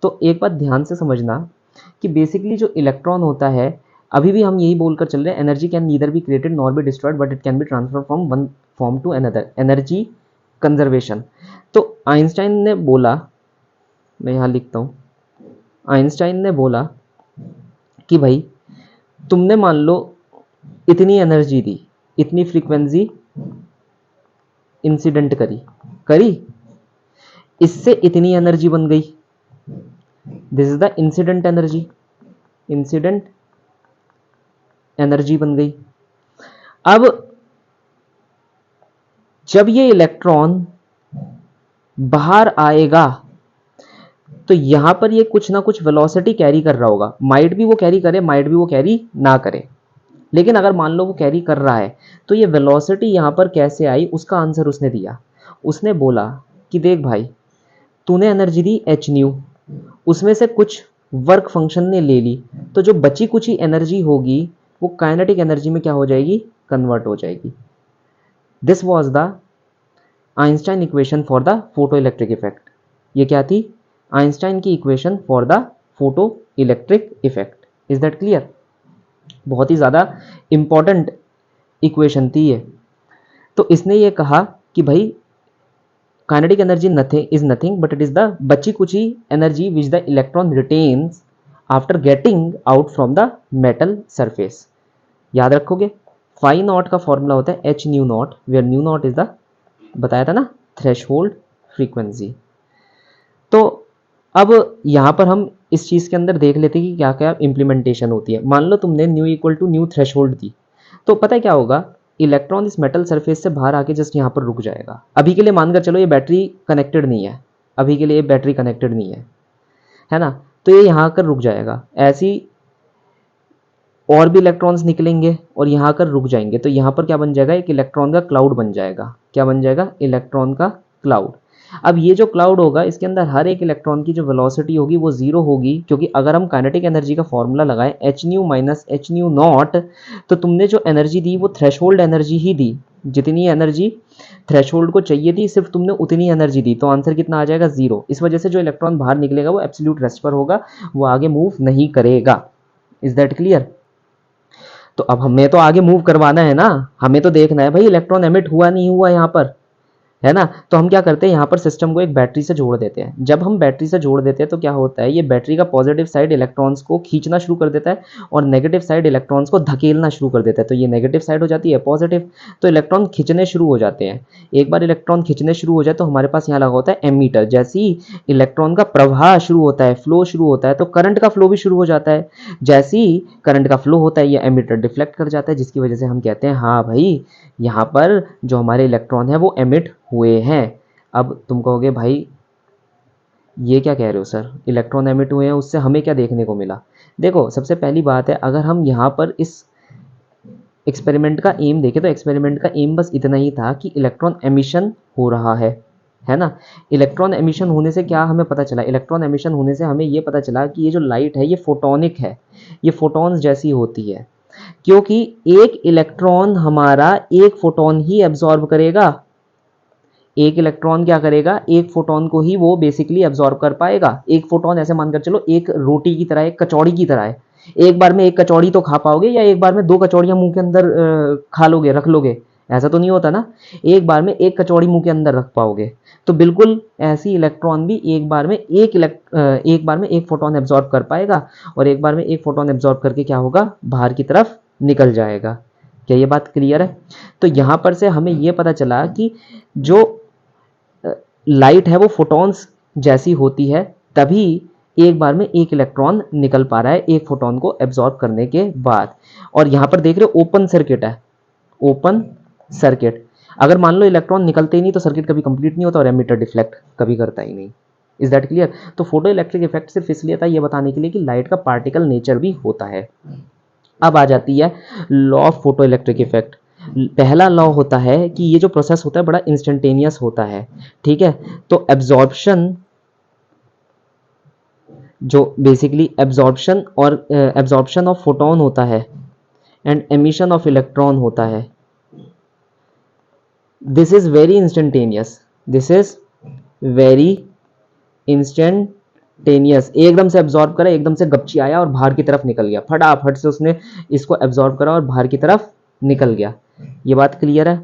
तो एक बात ध्यान से समझना कि बेसिकली जो इलेक्ट्रॉन होता है, अभी भी हम यही बोलकर चल रहे हैं, energy can neither be created nor be destroyed but it can be transfer from one form to another, energy conservation. तो आइंस्टाइन ने बोला, मैं यहाँ लिखता हूँ, आइंस्टाइन ने बोला कि भाई तुमने मान लो इतनी एनर्जी दी, इतनी फ्रीक्वेंसी इंसिडेंट करी करी इससे इतनी एनर्जी बन गई, this is the incident energy, incident energy बन गई। अब जब ये इलेक्ट्रॉन बाहर आएगा तो यहां पर ये कुछ ना कुछ वेलोसिटी कैरी कर रहा होगा, माइट भी वो कैरी करे, माइट भी वो कैरी ना करे, लेकिन अगर मान लो वो कैरी कर रहा है, तो ये वेलोसिटी यहां पर कैसे आई, उसका आंसर उसने दिया। उसने बोला कि देख भाई, तूने एनर्जी दी एच न्यू, उसमें से कुछ वर्क फंक्शन ने ले ली, तो जो बची कुछ ही एनर्जी होगी वो काइनेटिक एनर्जी में क्या हो जाएगी? कन्वर्ट हो जाएगी। This was the Einstein equation for the photo electric effect. ये क्या थी? आइंस्टाइन की equation for the photo electric effect. Is that clear? बहुत ही ज़्यादा इंपॉर्टेंट इक्वेशन थी ये। तो इसने ये कहा कि भाई kinetic energy nothing is nothing but it is the बची कुची energy which the electron retains after getting out from the metal surface. याद रखोगे, फाई नॉट का फॉर्मूला होता है H nu naught, where nu naught is the, बताया था ना, थ्रेशहोल्ड फ्रीक्वेंसी। तो अब यहाँ पर हम इस चीज़ के अंदर देख लेते हैं कि क्या क्या इम्प्लीमेंटेशन होती है। मान लो तुमने nu equal to nu threshold दी, तो पता है क्या होगा? इलेक्ट्रॉन इस मेटल सरफेस से बाहर आके जस्ट यहाँ पर रुक जाएगा। अभी के लिए मानकर चलो ये बैटरी कनेक्टेड नहीं है, अभी के लिए ये बैटरी कनेक्टेड नहीं है ना? तो ये यहाँ आकर रुक जाएगा, ऐसी और भी इलेक्ट्रॉन्स निकलेंगे और यहाँ आकर रुक जाएंगे, तो यहाँ पर क्या बन जाएगा? एक इलेक्ट्रॉन का क्लाउड बन जाएगा। क्या बन जाएगा? इलेक्ट्रॉन का क्लाउड। अब ये जो क्लाउड होगा, इसके अंदर हर एक इलेक्ट्रॉन की जो वेलोसिटी होगी वो जीरो होगी, क्योंकि अगर हम काइनेटिक एनर्जी का फॉर्मूला लगाएं H nu minus h nu naught, तो तुमने जो एनर्जी दी वो थ्रेशहोल्ड एनर्जी ही दी, जितनी एनर्जी थ्रेशहोल्ड को चाहिए थी सिर्फ तुमने उतनी एनर्जी दी, तो आंसर कितना आ जाएगा? जीरो। इस वजह से जो इलेक्ट्रॉन बाहर निकलेगा वो एब्सोल्यूट रेस्ट पर होगा, वो आगे मूव नहीं करेगा। Is that clear? तो अब हमें तो आगे मूव करवाना है ना, हमें तो देखना है भाई इलेक्ट्रॉन एमिट हुआ नहीं हुआ यहाँ पर, है ना? तो हम क्या करते हैं, यहाँ पर सिस्टम को एक बैटरी से जोड़ देते हैं। जब हम बैटरी से जोड़ देते हैं तो क्या होता है, ये बैटरी का पॉजिटिव साइड इलेक्ट्रॉन्स को खींचना शुरू कर देता है और नेगेटिव साइड इलेक्ट्रॉन्स को धकेलना शुरू कर देता है। तो ये नेगेटिव साइड हो जाती है पॉजिटिव, तो इलेक्ट्रॉन खींचने शुरू हो जाते हैं। एक बार इलेक्ट्रॉन खींचने शुरू हो जाए तो हमारे पास यहाँ लगा होता है एमीटर। जैसे ही इलेक्ट्रॉन का प्रवाह शुरू होता है, फ्लो शुरू होता है, तो करंट का फ्लो भी शुरू हो जाता है। जैसे ही करंट का फ्लो होता है, ये एमीटर डिफ्लेक्ट कर जाता है, जिसकी वजह से हम कहते हैं हाँ भाई, यहाँ पर जो हमारे इलेक्ट्रॉन है वो एमिट हुए हैं। अब तुम कहोगे भाई ये क्या कह रहे हो सर, इलेक्ट्रॉन एमिट हुए हैं, उससे हमें क्या देखने को मिला? देखो, सबसे पहली बात है, अगर हम यहाँ पर इस एक्सपेरिमेंट का एम देखें तो एक्सपेरिमेंट का एम बस इतना ही था कि इलेक्ट्रॉन एमिशन हो रहा है ना? इलेक्ट्रॉन एमिशन होने से क्या हमें पता चला? इलेक्ट्रॉन एमिशन होने से हमें ये पता चला कि ये जो लाइट है ये फोटोनिक है, ये फोटॉन्स जैसी होती है, क्योंकि एक इलेक्ट्रॉन हमारा एक फोटोन ही एब्जॉर्ब करेगा। एक इलेक्ट्रॉन क्या करेगा? एक फोटोन को ही वो बेसिकली एब्जॉर्ब कर पाएगा। एक फोटोन ऐसे मानकर चलो एक रोटी की तरह, एक कचौड़ी की तरह है। एक बार में एक कचौड़ी तो खा पाओगे, या एक बार में दो कचौड़ियां मुंह के अंदर खा लोगे, रख लोगे? ऐसा तो नहीं होता ना, एक बार में एक कचौड़ी मुंह के अंदर रख पाओगे। तो बिल्कुल ऐसी इलेक्ट्रॉन भी एक बार में एक फोटोन एब्जॉर्ब कर पाएगा और एक बार में एक फोटोन एब्जॉर्ब करके क्या होगा, बाहर की तरफ निकल जाएगा। क्या ये बात क्लियर है? तो यहां पर से हमें यह पता चला कि जो लाइट है वो फोटॉन्स जैसी होती है, तभी एक बार में एक इलेक्ट्रॉन निकल पा रहा है एक फोटोन को एब्जॉर्ब करने के बाद। और यहां पर देख रहे हो ओपन सर्किट है, ओपन सर्किट। अगर मान लो इलेक्ट्रॉन निकलते ही नहीं तो सर्किट कभी कंप्लीट नहीं होता और एमिटर डिफ्लेक्ट कभी करता ही नहीं। Is that clear? तो फोटो इलेक्ट्रिक इफेक्ट सिर्फ इसलिए था ये बताने के लिए कि लाइट का पार्टिकल नेचर भी होता है। अब आ जाती है law of photo electric effect. पहला लॉ होता है कि ये जो प्रोसेस होता है बड़ा इंस्टेंटेनियस होता है, ठीक है। तो एब्जॉर्प्शन, जो बेसिकली एब्जॉर्प्शन ऑफ फोटोन होता है एंड एमिशन ऑफ इलेक्ट्रॉन होता है, this is very instantaneous, this is very instantaneous. एकदम से एब्जॉर्ब करा, एकदम से गपची आया और बाहर की तरफ निकल गया, फटाफट से उसने इसको एब्जॉर्ब करा और बाहर की तरफ निकल गया। ये बात क्लियर है?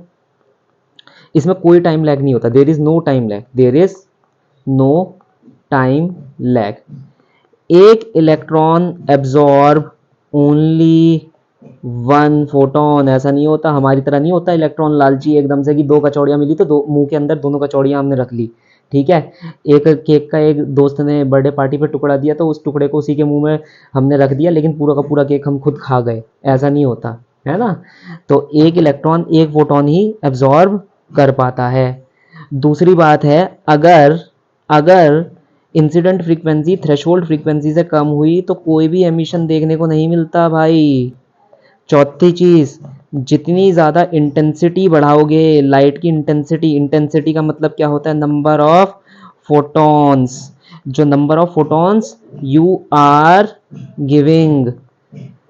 इसमें कोई टाइम लैग नहीं होता, there is no time lag, there is no time lag. एक electron absorb only one photon, ऐसा नहीं होता, हमारी तरह नहीं होता इलेक्ट्रॉन लालची एकदम से कि दो कचौड़ियां मिली तो दो मुंह के अंदर दोनों कचौड़ियां हमने रख ली, ठीक है। एक केक का एक दोस्त ने बर्थडे पार्टी पे टुकड़ा दिया तो उस टुकड़े को उसी के मुंह में हमने रख दिया, लेकिन पूरा का पूरा केक हम खुद खा गए, ऐसा नहीं होता है ना। तो एक इलेक्ट्रॉन एक फोटोन ही एब्जॉर्ब कर पाता है। दूसरी बात है, अगर अगर इंसिडेंट फ्रीक्वेंसी थ्रेशोल्ड फ्रीक्वेंसी से कम हुई तो कोई भी एमिशन देखने को नहीं मिलता भाई। चौथी चीज, जितनी ज्यादा इंटेंसिटी बढ़ाओगे लाइट की, इंटेंसिटी का मतलब क्या होता है, नंबर ऑफ फोटॉन्स, जो number of photons you are giving,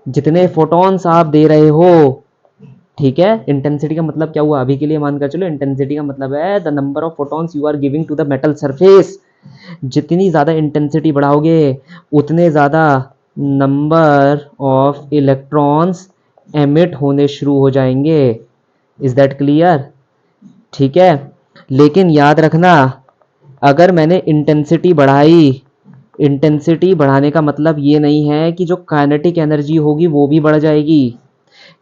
जितने फोटॉन्स आप दे रहे हो, ठीक है। इंटेंसिटी का मतलब क्या हुआ, अभी के लिए मानकर चलो इंटेंसिटी का मतलब है the number of photons you are giving to the metal surface. जितनी ज्यादा इंटेंसिटी बढ़ाओगे उतने ज्यादा नंबर ऑफ इलेक्ट्रॉन्स एमिट होने शुरू हो जाएंगे। Is that clear? ठीक है। लेकिन याद रखना, अगर मैंने इंटेंसिटी बढ़ाई, इंटेंसिटी बढ़ाने का मतलब ये नहीं है कि जो काइनेटिक एनर्जी होगी वो भी बढ़ जाएगी।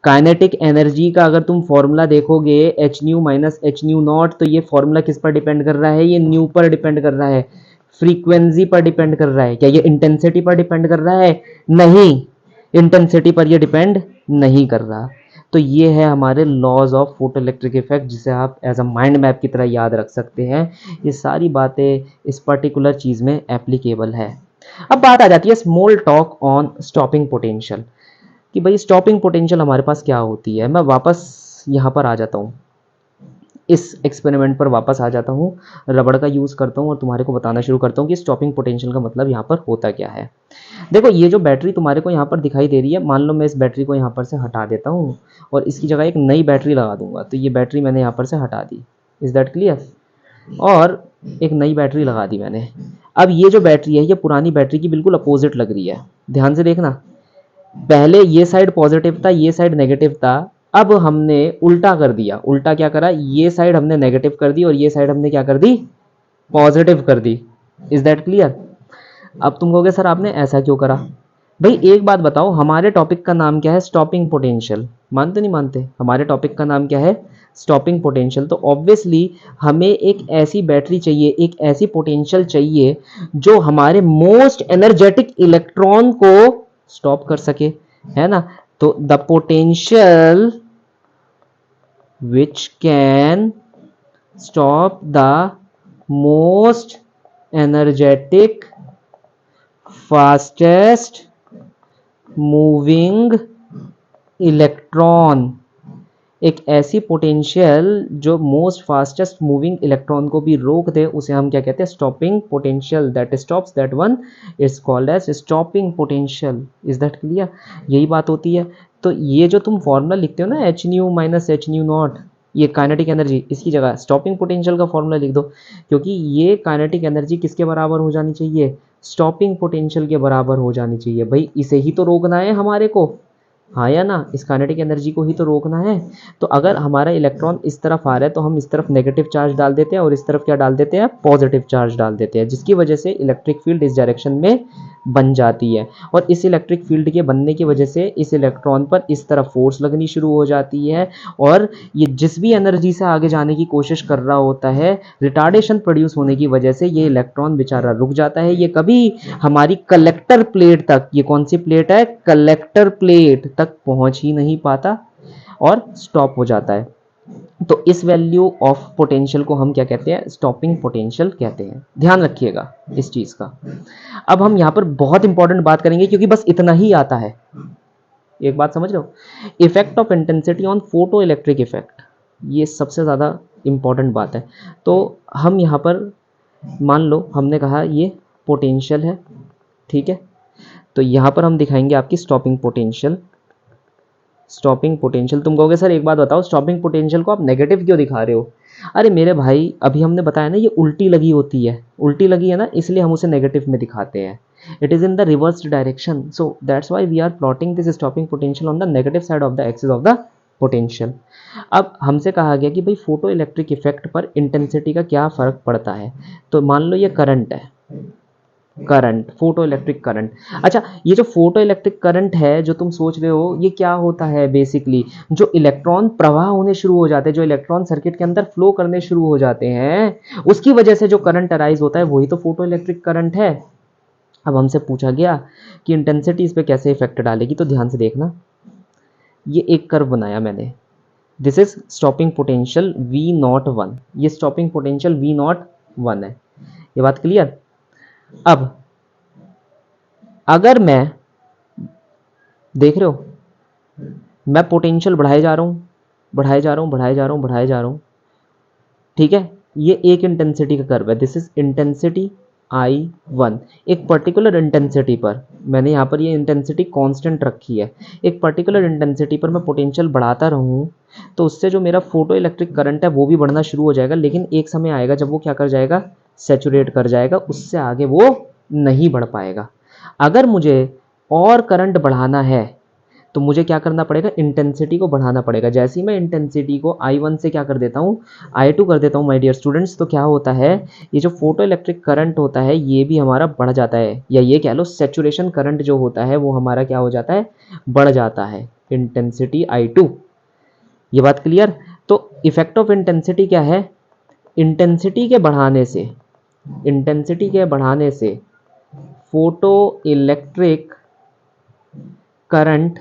काइनेटिक एनर्जी का अगर तुम फॉर्मूला देखोगे H nu minus h nu naught, तो ये फॉर्मूला किस पर डिपेंड कर रहा है, ये न्यू पर डिपेंड कर रहा है, फ्रीक्वेंसी पर डिपेंड कर रहा है। क्या ये इंटेंसिटी पर डिपेंड कर रहा है? नहीं, इंटेंसिटी पर ये डिपेंड नहीं कर रहा। तो ये है हमारे laws of photo electric effect, जिसे आप एज अ माइंड मैप की तरह याद रख सकते हैं। ये सारी बातें इस पर्टिकुलर चीज में एप्लीकेबल है। अब बात आ जाती है small talk on stopping potential, कि भाई स्टॉपिंग पोटेंशियल हमारे पास क्या होती है। मैं वापस यहाँ पर आ जाता हूँ, इस एक्सपेरिमेंट पर वापस आ जाता हूँ, रबड़ का यूज़ करता हूँ और तुम्हारे को बताना शुरू करता हूँ कि स्टॉपिंग पोटेंशियल का मतलब यहाँ पर होता क्या है। देखो, ये जो बैटरी तुम्हारे को यहाँ पर दिखाई दे रही है, मान लो मैं इस बैटरी को यहाँ पर से हटा देता हूँ और इसकी जगह एक नई बैटरी लगा दूंगा, तो ये बैटरी मैंने यहाँ पर से हटा दी। Is that clear? और एक नई बैटरी लगा दी मैंने। अब ये जो बैटरी है ये पुरानी बैटरी की बिल्कुल अपोजिट लग रही है, ध्यान से देखना। पहले ये साइड पॉजिटिव था, ये साइड नेगेटिव था, अब हमने उल्टा कर दिया। उल्टा क्या करा, ये साइड हमने नेगेटिव कर दी और ये साइड हमने क्या कर दी, पॉजिटिव कर दी। Is that clear? अब तुम कहोगे सर आपने ऐसा क्यों करा। भाई एक बात बताओ, हमारे टॉपिक का नाम क्या है, स्टॉपिंग पोटेंशियल। मानते नहीं मानते? हमारे टॉपिक का नाम क्या है, स्टॉपिंग पोटेंशियल। तो ऑब्वियसली हमें एक ऐसी बैटरी चाहिए, एक ऐसी पोटेंशियल चाहिए जो हमारे मोस्ट एनर्जेटिक इलेक्ट्रॉन को स्टॉप कर सके, है ना। तो the potential which can stop the most energetic fastest moving electron, एक ऐसी पोटेंशियल जो मोस्ट फास्टेस्ट मूविंग इलेक्ट्रॉन को भी रोक दे, उसे हम क्या कहते हैं, stopping potential. That stops that one is called as stopping potential. Is that clear? यही बात होती है। तो ये जो तुम फॉर्मूला लिखते हो ना, H nu minus h nu naught, ये काइनेटिक एनर्जी, इसकी जगह स्टॉपिंग पोटेंशियल का फॉर्मूला लिख दो, क्योंकि ये काइनेटिक एनर्जी किसके बराबर हो जानी चाहिए, स्टॉपिंग पोटेंशियल के बराबर हो जानी चाहिए। भाई इसे ही तो रोकना है हमारे को, हाँ या ना, इस काइनेटिक एनर्जी को ही तो रोकना है। तो अगर हमारा इलेक्ट्रॉन इस तरफ आ रहा है तो हम इस तरफ नेगेटिव चार्ज डाल देते हैं और इस तरफ क्या डाल देते हैं, पॉजिटिव चार्ज डाल देते हैं, जिसकी वजह से इलेक्ट्रिक फील्ड इस डायरेक्शन में बन जाती है। और इस इलेक्ट्रिक फील्ड के बनने की वजह से इस इलेक्ट्रॉन पर इस तरफ फोर्स लगनी शुरू हो जाती है और ये जिस भी एनर्जी से आगे जाने की कोशिश कर रहा होता है, रिटार्डेशन प्रोड्यूस होने की वजह से ये इलेक्ट्रॉन बेचारा रुक जाता है। ये कभी हमारी कलेक्टर प्लेट तक, ये कौन सी प्लेट है, कलेक्टर प्लेट तक पहुंच ही नहीं पाता और स्टॉप हो जाता है। तो इस वैल्यू ऑफ पोटेंशियल को हम क्या कहते हैं, स्टॉपिंग पोटेंशियल कहते हैं। ध्यान रखिएगा इस चीज का। अब हम यहां पर बहुत इंपॉर्टेंट बात करेंगे क्योंकि बस इतना ही आता है। एक बात समझ लो, effect of intensity on photo electric effect, ये सबसे ज़्यादा इंपॉर्टेंट बात है। तो हम यहाँ पर मान लो हमने कहा ये पोटेंशियल है, ठीक है, तो यहाँ पर हम दिखाएंगे आपकी स्टॉपिंग पोटेंशियल। स्टॉपिंग पोटेंशियल, तुम कहोगे सर एक बात बताओ, स्टॉपिंग पोटेंशियल को आप नेगेटिव क्यों दिखा रहे हो? अरे मेरे भाई, अभी हमने बताया ना ये उल्टी लगी होती है, उल्टी लगी है ना, इसलिए हम उसे नेगेटिव में दिखाते हैं। It is in the reversed direction, so that's why we are plotting this stopping potential on the negative side of the axis of the potential. अब हमसे कहा गया कि भाई फोटो इलेक्ट्रिक इफेक्ट पर इंटेंसिटी का क्या फ़र्क पड़ता है। तो मान लो ये करंट है, करंट, फोटो इलेक्ट्रिक करंट। अच्छा, ये जो फोटो इलेक्ट्रिक करंट है जो तुम सोच रहे हो, ये क्या होता है बेसिकली, जो इलेक्ट्रॉन प्रवाह होने शुरू हो जाते हैं, जो इलेक्ट्रॉन सर्किट के अंदर फ्लो करने शुरू हो जाते हैं, उसकी वजह से जो करंट अराइज होता है वही तो फोटो इलेक्ट्रिक करंट है। अब हमसे पूछा गया कि इंटेंसिटी इस पे कैसे इफेक्ट डालेगी, तो ध्यान से देखना, ये एक कर्व बनाया मैंने, this is stopping potential V01, ये स्टॉपिंग पोटेंशियल V01 है। ये बात क्लियर? अब अगर मैं, देख रहे हो, मैं पोटेंशियल बढ़ाए जा रहा हूँ, बढ़ाए जा रहा हूँ, बढ़ाए जा रहा हूँ, बढ़ाए जा रहा हूँ, ठीक है, ये एक इंटेंसिटी का कर्व है, दिस इज इंटेंसिटी I1। एक पर्टिकुलर इंटेंसिटी पर, मैंने यहाँ पर ये इंटेंसिटी कांस्टेंट रखी है, एक पर्टिकुलर इंटेंसिटी पर मैं पोटेंशियल बढ़ाता रहूँ तो उससे जो मेरा फोटो इलेक्ट्रिक करंट है वो भी बढ़ना शुरू हो जाएगा, लेकिन एक समय आएगा जब वो क्या कर जाएगा, सैचुरेट कर जाएगा, उससे आगे वो नहीं बढ़ पाएगा। अगर मुझे और करंट बढ़ाना है तो मुझे क्या करना पड़ेगा, इंटेंसिटी को बढ़ाना पड़ेगा। जैसे ही मैं इंटेंसिटी को I1 से क्या कर देता हूँ, I2 कर देता हूँ माय डियर स्टूडेंट्स, तो क्या होता है, ये जो फोटो इलेक्ट्रिक करंट होता है ये भी हमारा बढ़ जाता है, या ये कह लो सैचुरेशन करंट जो होता है वो हमारा क्या हो जाता है, बढ़ जाता है, इंटेंसिटी I2। ये बात क्लियर? तो इफेक्ट ऑफ इंटेंसिटी क्या है, इंटेंसिटी के बढ़ाने से, इंटेंसिटी के बढ़ाने से फोटो इलेक्ट्रिक करंट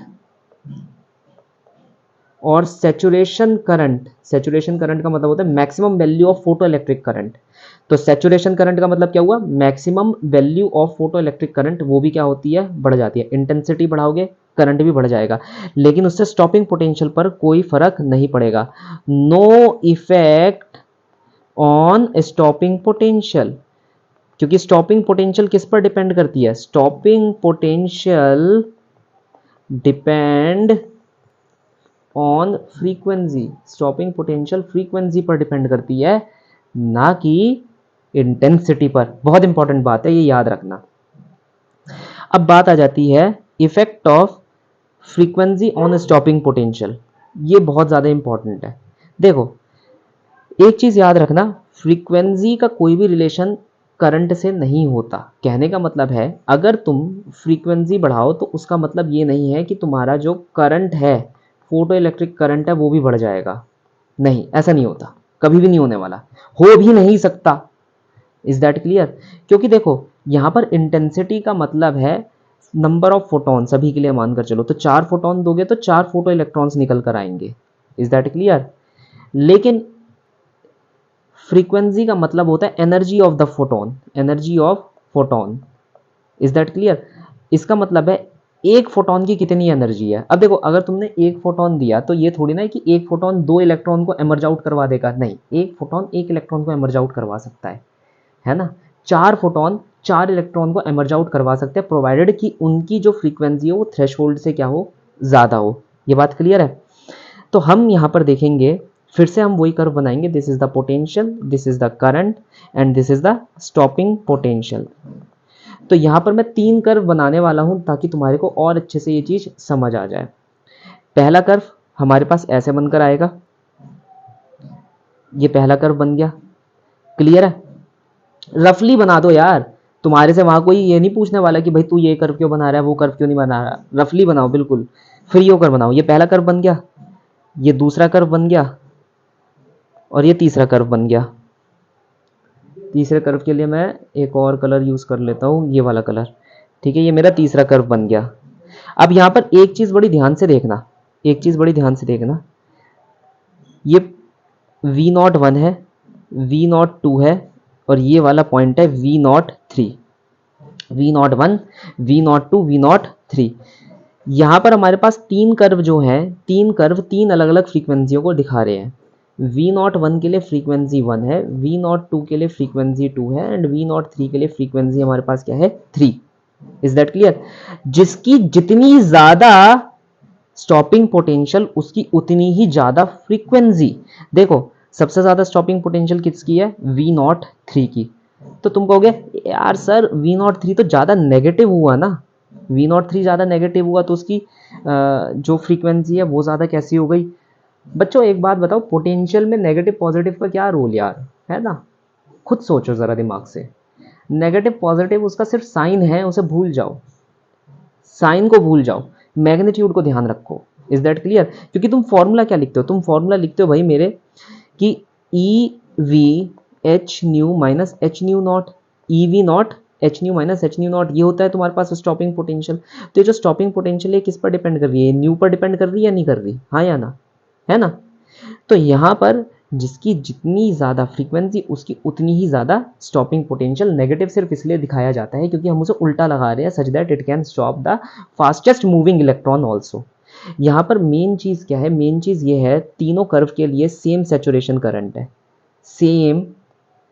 और सैचुरेशन करंट, सैचुरेशन करंट का मतलब होता है maximum value of photo electric current. तो सैचुरेशन करंट का मतलब क्या हुआ, maximum value of photo electric current, वो भी क्या होती है, बढ़ जाती है। इंटेंसिटी बढ़ाओगे करंट भी बढ़ जाएगा, लेकिन उससे स्टॉपिंग पोटेंशियल पर कोई फर्क नहीं पड़ेगा। No effect on stopping potential, क्योंकि स्टॉपिंग पोटेंशियल किस पर डिपेंड करती है, stopping potential depend on frequency, stopping potential frequency पर डिपेंड करती है, ना कि इंटेंसिटी पर। बहुत इंपॉर्टेंट बात है, ये याद रखना। अब बात आ जाती है effect of frequency on stopping potential, ये बहुत ज़्यादा इंपॉर्टेंट है। देखो एक चीज़ याद रखना, फ्रीक्वेंसी का कोई भी रिलेशन करंट से नहीं होता। कहने का मतलब है अगर तुम फ्रीक्वेंसी बढ़ाओ तो उसका मतलब ये नहीं है कि तुम्हारा जो करंट है, फोटो इलेक्ट्रिक करंट है, वो भी बढ़ जाएगा। नहीं, ऐसा नहीं होता, कभी भी नहीं होने वाला, हो भी नहीं सकता। Is that clear? क्योंकि देखो यहाँ पर इंटेंसिटी का मतलब है नंबर ऑफ फोटॉन, सभी के लिए मानकर चलो, तो 4 फोटॉन दोगे तो 4 फोटो इलेक्ट्रॉन्स निकल कर आएंगे। Is that clear? लेकिन फ्रीक्वेंसी का मतलब होता है energy of the photon, energy of photon. Is that clear? इसका मतलब है एक फोटोन की कितनी एनर्जी है। अब देखो अगर तुमने एक फोटोन दिया तो ये थोड़ी ना है कि एक फोटोन 2 इलेक्ट्रॉन को एमर्ज आउट करवा देगा, नहीं, एक फोटोन 1 इलेक्ट्रॉन को एमर्ज आउट करवा सकता है ना। 4 फोटोन 4 इलेक्ट्रॉन को एमर्ज आउट करवा सकते हैं, प्रोवाइडेड कि उनकी जो फ्रीक्वेंसी हो वो थ्रेशोल्ड से क्या हो, ज़्यादा हो। ये बात क्लियर है? तो हम यहाँ पर देखेंगे, फिर से हम वही कर्व बनाएंगे, this is the potential, this is the current and this is the stopping potential. तो यहाँ पर मैं 3 कर्व बनाने वाला हूँ ताकि तुम्हारे को और अच्छे से ये चीज़ समझ आ जाए। पहला कर्व हमारे पास ऐसे बनकर आएगा, ये पहला कर्व बन गया। क्लियर है? रफली बना दो यार, तुम्हारे से वहां कोई ये नहीं पूछने वाला कि भाई तू ये कर्व क्यों बना रहा है, वो कर्व क्यों नहीं बना रहा। रफली बनाओ, बिल्कुल फ्री होकर बनाओ। ये पहला कर्व बन गया, ये दूसरा कर्व बन गया, और ये तीसरा कर्व बन गया। तीसरे कर्व के लिए मैं एक और कलर यूज कर लेता हूँ, ये वाला कलर। ठीक है, ये मेरा तीसरा कर्व बन गया। अब यहां पर एक चीज बड़ी ध्यान से देखना, एक चीज बड़ी ध्यान से देखना, ये V01 है, V02 है, और ये वाला पॉइंट है V03। V01, V02, V03। यहाँ पर हमारे पास तीन कर्व जो हैं, तीन कर्व तीन अलग अलग फ्रीक्वेंसियों को दिखा रहे हैं। V01 के लिए फ्रीक्वेंसी 1 है, V02 के लिए फ्रीक्वेंसी 2 है, एंड V03 के लिए फ्रीक्वेंसी हमारे पास क्या है, 3। Is that clear? जिसकी जितनी ज्यादा स्टॉपिंग पोटेंशियल उसकी उतनी ही ज्यादा फ्रीक्वेंसी। देखो सबसे ज्यादा स्टॉपिंग पोटेंशियल किसकी है, V03 की। तो तुम कहोगे यार सर V03 तो ज्यादा नेगेटिव हुआ ना, V03 ज्यादा नेगेटिव हुआ तो उसकी जो फ्रीक्वेंसी है वो ज्यादा कैसी हो गई। बच्चों एक बात बताओ, पोटेंशियल में नेगेटिव पॉजिटिव का क्या रोल यार, है ना? खुद सोचो जरा दिमाग से। नेगेटिव पॉजिटिव उसका सिर्फ साइन है, उसे भूल जाओ, साइन को भूल जाओ, मैग्नीट्यूड को ध्यान रखो। Is that clear? क्योंकि तुम फॉर्मूला क्या लिखते हो, तुम फॉर्मूला लिखते हो भाई मेरे कि E V H nu minus h nu not, E v naught h nu minus h nu naught, ये होता है तुम्हारे पास स्टॉपिंग पोटेंशियल। तो ये जो स्टॉपिंग पोटेंशियल है किस पर डिपेंड कर रही है, न्यू पर डिपेंड कर रही है या नहीं कर रही, हाँ या ना, है ना? तो यहाँ पर जिसकी जितनी ज़्यादा फ्रीक्वेंसी उसकी उतनी ही ज़्यादा स्टॉपिंग पोटेंशियल। नेगेटिव सिर्फ इसलिए दिखाया जाता है क्योंकि हम उसे उल्टा लगा रहे हैं, such that it can stop the fastest moving electron also. यहाँ पर मेन चीज़ क्या है, मेन चीज़ ये है तीनों कर्व के लिए सेम सैचुरेशन करंट है, सेम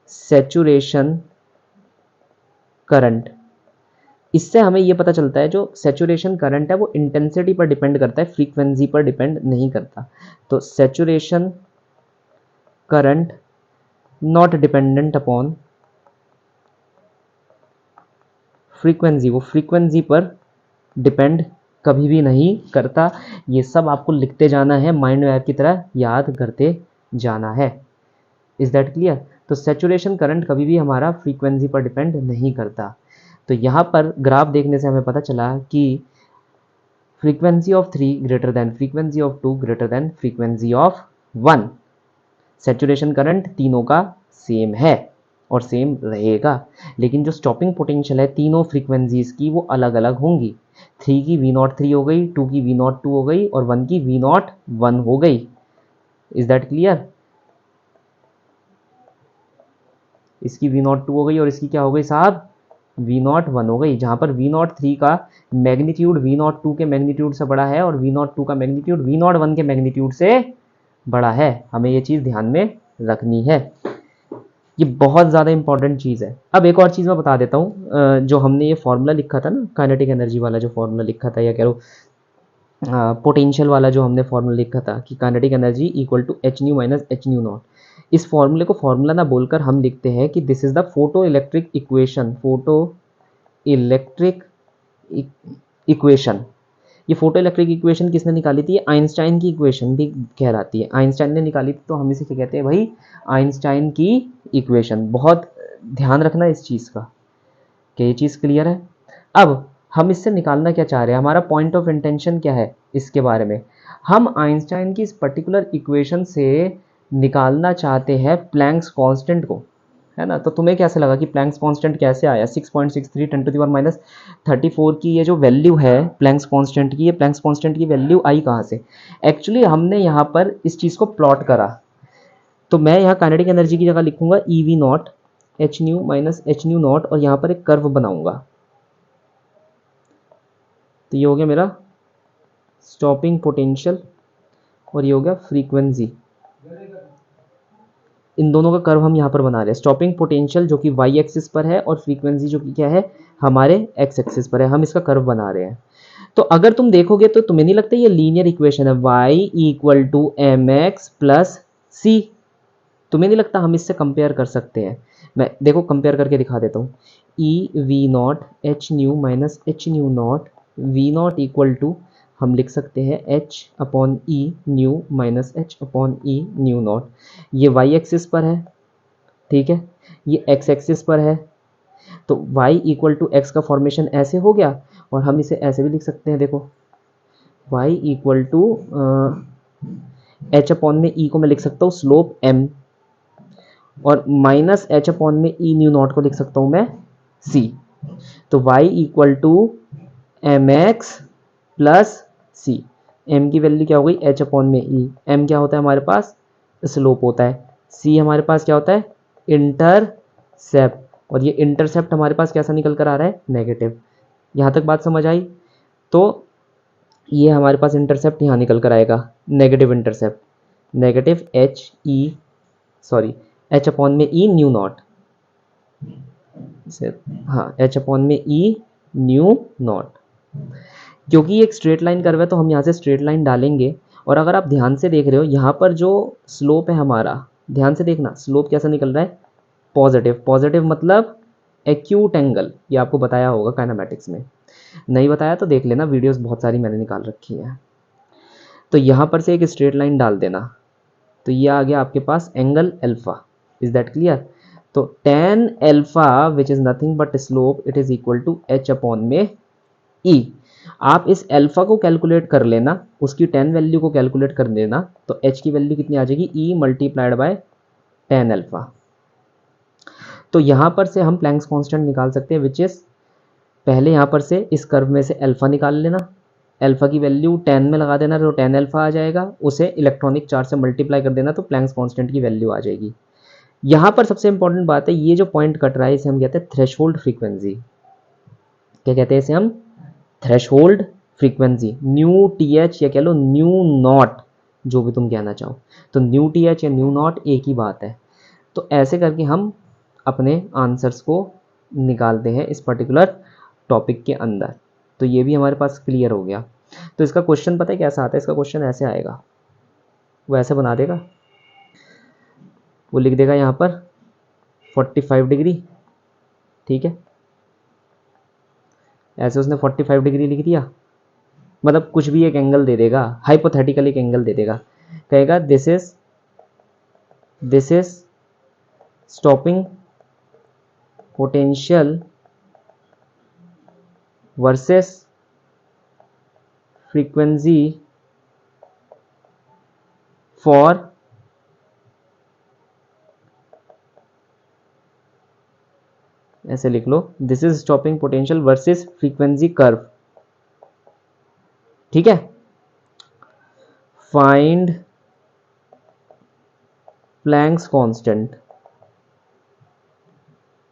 सैचुरेशन करंट। इससे हमें ये पता चलता है जो सैचुरेशन करंट है वो इंटेंसिटी पर डिपेंड करता है, फ्रीक्वेंसी पर डिपेंड नहीं करता। तो saturation current not dependent upon frequency, वो फ्रीक्वेंसी पर डिपेंड कभी भी नहीं करता। ये सब आपको लिखते जाना है, माइंड मैप की तरह याद करते जाना है। Is that clear? तो सैचुरेशन करंट कभी भी हमारा फ्रीक्वेंसी पर डिपेंड नहीं करता। तो यहाँ पर ग्राफ देखने से हमें पता चला कि frequency of 3 greater than frequency of 2 greater than frequency of 1। Saturation current तीनों का सेम है और सेम रहेगा, लेकिन जो स्टॉपिंग पोटेंशियल है तीनों फ्रीक्वेंसीज की वो अलग अलग होंगी। 3 की V03 हो गई, 2 की V02 हो गई, और 1 की V01 हो गई। Is that clear? इसकी V02 हो गई और इसकी क्या हो गई साहब, V01 हो गई। जहां पर V03 का मैग्नीट्यूड V02 के मैग्नीट्यूड से बड़ा है और V02 का मैग्नीट्यूड V01 के मैग्नीट्यूड से बड़ा है। हमें ये चीज़ ध्यान में रखनी है, ये बहुत ज़्यादा इंपॉर्टेंट चीज़ है। अब एक और चीज़ मैं बता देता हूँ, जो हमने ये फॉर्मूला लिखा था ना, काइनेटिक एनर्जी वाला जो फॉर्मूला लिखा था, या कह लो पोटेंशियल वाला जो हमने फॉर्मूला लिखा था कि kinetic energy equal to h nu minus h nu naught. इस फॉर्मूले को फॉर्मूला ना बोलकर हम लिखते हैं कि this is the photo electric equation, photo electric equation. ये फोटो इलेक्ट्रिक इक्वेशन किसने निकाली थी, आइंस्टाइन की इक्वेशन भी कहलाती है, आइंस्टाइन ने निकाली थी। तो हम इसे क्या कहते हैं भाई, आइंस्टाइन की इक्वेशन। बहुत ध्यान रखना इस चीज़ का कि ये चीज़ क्लियर है। अब हम इससे निकालना क्या चाह रहे हैं, हमारा पॉइंट ऑफ इंटेंशन क्या है इसके बारे में। हम आइंस्टाइन की इस पर्टिकुलर इक्वेशन से निकालना चाहते हैं प्लैंक्स कांस्टेंट को, है ना? तो तुम्हें कैसे लगा कि प्लैंक्स कांस्टेंट कैसे आया, 6.63 10⁻34 की ये जो वैल्यू है प्लैंक्स कांस्टेंट की, ये प्लैंक्स कांस्टेंट की वैल्यू आई कहाँ से? एक्चुअली हमने यहाँ पर इस चीज़ को प्लॉट करा। तो मैं यहाँ काइनेटिक एनर्जी की जगह लिखूंगा ई v naught h nu minus h nu not, और यहाँ पर एक कर्व बनाऊंगा। तो ये हो गया मेरा स्टॉपिंग पोटेंशियल और ये हो गया फ्रीक्वेंसी। इन दोनों का कर्व हम यहाँ पर बना रहे हैं, स्टॉपिंग पोटेंशियल जो कि वाई एक्सिस पर है और फ्रीक्वेंसी जो कि क्या है हमारे एक्स एक्सिस पर है। हम इसका कर्व बना रहे हैं। तो अगर तुम देखोगे तो तुम्हें नहीं लगता ये लीनियर इक्वेशन है, y equal to M x plus C? तुम्हें नहीं लगता हम इससे कंपेयर कर सकते हैं? मैं देखो कंपेयर करके दिखा देता हूँ। E v naught h nu minus h nu naught, v naught equal to हम लिख सकते हैं h upon e nu minus h upon e nu naught. ये वाई एक्सिस पर है, ठीक है, ये एक्स एक्सिस पर है, तो y इक्वल टू एक्स का फॉर्मेशन ऐसे हो गया, और हम इसे ऐसे भी लिख सकते हैं, देखो y equal to H upon में ई को मैं लिख सकता हूँ स्लोप m, और माइनस एच अपॉन में ई न्यू नॉट को लिख सकता हूँ मैं c। तो y equal to M x plus c. m की वैल्यू क्या हो गई, h अपॉन में e। m क्या होता है हमारे पास, स्लोप होता है। c हमारे पास क्या होता है, इंटरसेप्ट, और ये इंटरसेप्ट हमारे पास कैसा निकल कर आ रहा है, नेगेटिव। यहाँ तक बात समझ आई? तो ये हमारे पास इंटरसेप्ट यहाँ निकल कर आएगा, negative intercept, negative H upon में ई न्यू नॉट, हाँ एच अपॉन में ई न्यू नॉट। क्योंकि ये एक स्ट्रेट लाइन कर्व है तो हम यहाँ से स्ट्रेट लाइन डालेंगे, और अगर आप ध्यान से देख रहे हो यहाँ पर जो स्लोप है हमारा, ध्यान से देखना स्लोप कैसा निकल रहा है, पॉजिटिव। पॉजिटिव मतलब एक्यूट एंगल, ये आपको बताया होगा काइनेमेटिक्स में, नहीं बताया तो देख लेना, वीडियोस बहुत सारी मैंने निकाल रखी हैं। तो यहाँ पर से एक स्ट्रेट लाइन डाल देना, तो ये आ गया आपके पास angle alpha. Is that clear? तो tan alpha which is nothing but slope, it is equal to H upon में ई। आप इस अल्फा को कैलकुलेट कर लेना, उसकी tan वैल्यू को कैलकुलेट कर देना, तो h की वैल्यू कितनी आ जाएगी, ई मल्टीप्लाइड बाय tan अल्फा। तो यहाँ पर से हम प्लैंक्स कांस्टेंट निकाल सकते हैं, विच इज, पहले यहाँ पर से इस कर्व में से अल्फा निकाल लेना, अल्फा की वैल्यू 10 में लगा देना तो 10 अल्फा आ जाएगा, उसे इलेक्ट्रॉनिक चार्ज से मल्टीप्लाई कर देना तो प्लैंक्स कांस्टेंट की वैल्यू आ जाएगी। यहाँ पर सबसे इंपॉर्टेंट बात है, ये जो पॉइंट कट रहा है इसे हम कहते हैं थ्रेशोल्ड फ्रीक्वेंसी। क्या कहते हैं इसे हम, threshold frequency, new T H या कह लो न्यू नॉट, जो भी तुम कहना चाहो। तो न्यू टी एच या न्यू नॉट एक ही बात है। तो ऐसे करके हम अपने आंसर्स को निकालते हैं इस पर्टिकुलर टॉपिक के अंदर। तो ये भी हमारे पास क्लियर हो गया। तो इसका क्वेश्चन पता है कैसा आता है, इसका क्वेश्चन ऐसे आएगा, वो ऐसे बना देगा, वो लिख देगा यहाँ पर 45 डिग्री, ठीक है, ऐसे उसने 45 डिग्री लिख दिया, मतलब कुछ भी एक एंगल दे देगा, हाइपोथेटिकल एक एंगल दे देगा, कहेगा this is stopping potential versus frequency for ऐसे लिख लो, this is stopping potential versus frequency curve, ठीक है। फाइंड प्लैंक्स कांस्टेंट,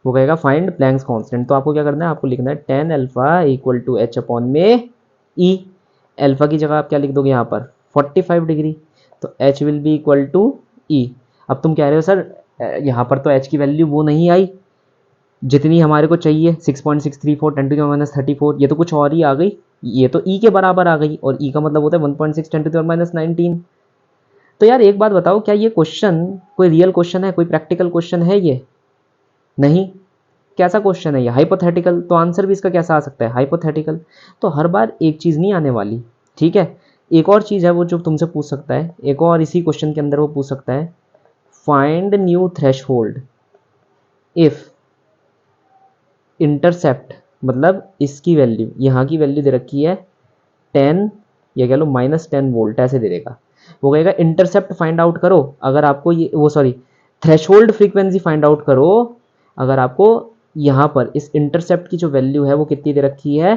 वो कहेगा फाइंड प्लैंक्स कांस्टेंट। तो आपको क्या करना है, आपको लिखना है tan alpha equal to H upon में ई। अल्फा की जगह आप क्या लिख दोगे यहाँ पर 45 डिग्री, तो h will be equal to E. अब तुम कह रहे हो सर यहाँ पर तो h की वैल्यू वो नहीं आई जितनी हमारे को चाहिए, 6.634 10 टू द माइनस 34, ये तो कुछ और ही आ गई, ये तो e के बराबर आ गई, और e का मतलब होता है 1.6 10 टू द माइनस 19। तो यार एक बात बताओ, क्या ये क्वेश्चन कोई रियल क्वेश्चन है, कोई प्रैक्टिकल क्वेश्चन है? ये नहीं। कैसा क्वेश्चन है ये, हाइपोथेटिकल। तो आंसर भी इसका कैसा आ सकता है, हाइपोथेटिकल। तो हर बार एक चीज़ नहीं आने वाली, ठीक है। एक और चीज़ है वो जो तुमसे पूछ सकता है, एक और इसी क्वेश्चन के अंदर वो पूछ सकता है, find new threshold if intercept, मतलब इसकी वैल्यू, यहाँ की वैल्यू दे रखी है 10 या कह लो -10 वोल्ट, ऐसे दे देगा। वो कहेगा इंटरसेप्ट फाइंड आउट करो, अगर आपको ये वो sorry threshold frequency find out करो, अगर आपको यहाँ पर इस इंटरसेप्ट की जो वैल्यू है वो कितनी दे रखी है,